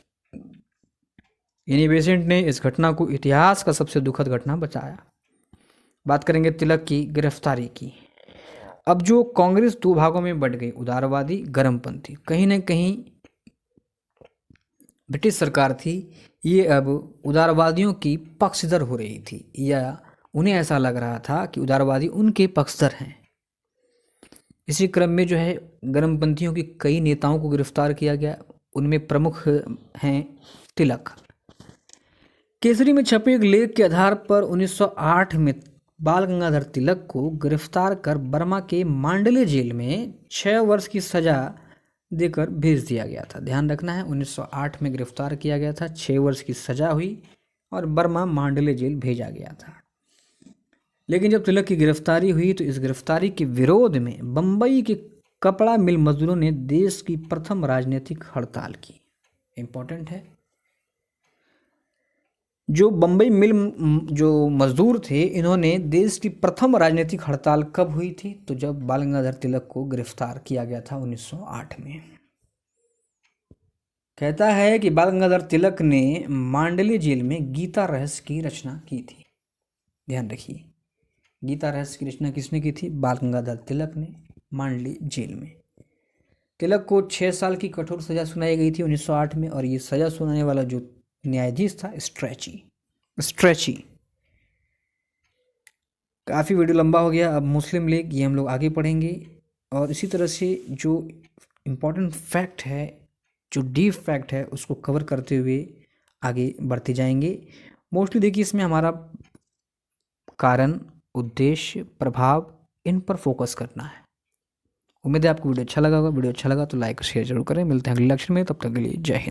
एनी बेसेंट ने इस घटना को इतिहास का सबसे दुखद घटना बताया। बात करेंगे तिलक की गिरफ्तारी की। अब जो कांग्रेस दो भागों में बट गई, उदारवादी, गर्मपंथी। कहीं ना कहीं ब्रिटिश सरकार थी, ये अब उदारवादियों की पक्षधर हो रही थी, या उन्हें ऐसा लग रहा था कि उदारवादी उनके पक्षधर हैं। इसी क्रम में जो है गर्मपंथियों की कई नेताओं को गिरफ्तार किया गया। उनमें प्रमुख हैं तिलक। केसरी में छपे एक लेख के आधार पर 1908 में बाल गंगाधर तिलक को गिरफ्तार कर बर्मा के मांडले जेल में 6 वर्ष की सजा देकर भेज दिया गया था। ध्यान रखना है, 1908 में गिरफ्तार किया गया था, 6 वर्ष की सजा हुई और बर्मा मांडले जेल भेजा गया था। लेकिन जब तिलक की गिरफ्तारी हुई तो इस गिरफ्तारी के विरोध में बम्बई के कपड़ा मिल मजदूरों ने देश की प्रथम राजनीतिक हड़ताल की। इंपॉर्टेंट है, जो बम्बई मिल जो मजदूर थे, इन्होंने देश की प्रथम राजनीतिक हड़ताल कब हुई थी? तो जब बाल गंगाधर तिलक को गिरफ्तार किया गया था 1908 में। कहता है कि बाल गंगाधर तिलक ने मांडले जेल में गीता रहस्य की रचना की थी। ध्यान रखिए, गीता रहस्य की रचना किसने की थी? बाल गंगाधर तिलक ने, मांडले जेल में। तिलक को 6 साल की कठोर सजा सुनाई गई थी 1908 में, और ये सजा सुनाने वाला जो न्यायाधीश था स्ट्रेची। काफ़ी वीडियो लंबा हो गया। अब मुस्लिम लीग, ये हम लोग आगे पढ़ेंगे। और इसी तरह से जो इम्पोर्टेंट फैक्ट है, जो डीप फैक्ट है, उसको कवर करते हुए आगे बढ़ते जाएंगे। मोस्टली देखिए इसमें हमारा कारण, उद्देश्य, प्रभाव, इन पर फोकस करना है। उम्मीद है आपको वीडियो अच्छा लगा होगा। वीडियो अच्छा लगा तो लाइक और शेयर जरूर करें। मिलते हैं अगले लेक्चर में, तब तक के लिए जय हिंद।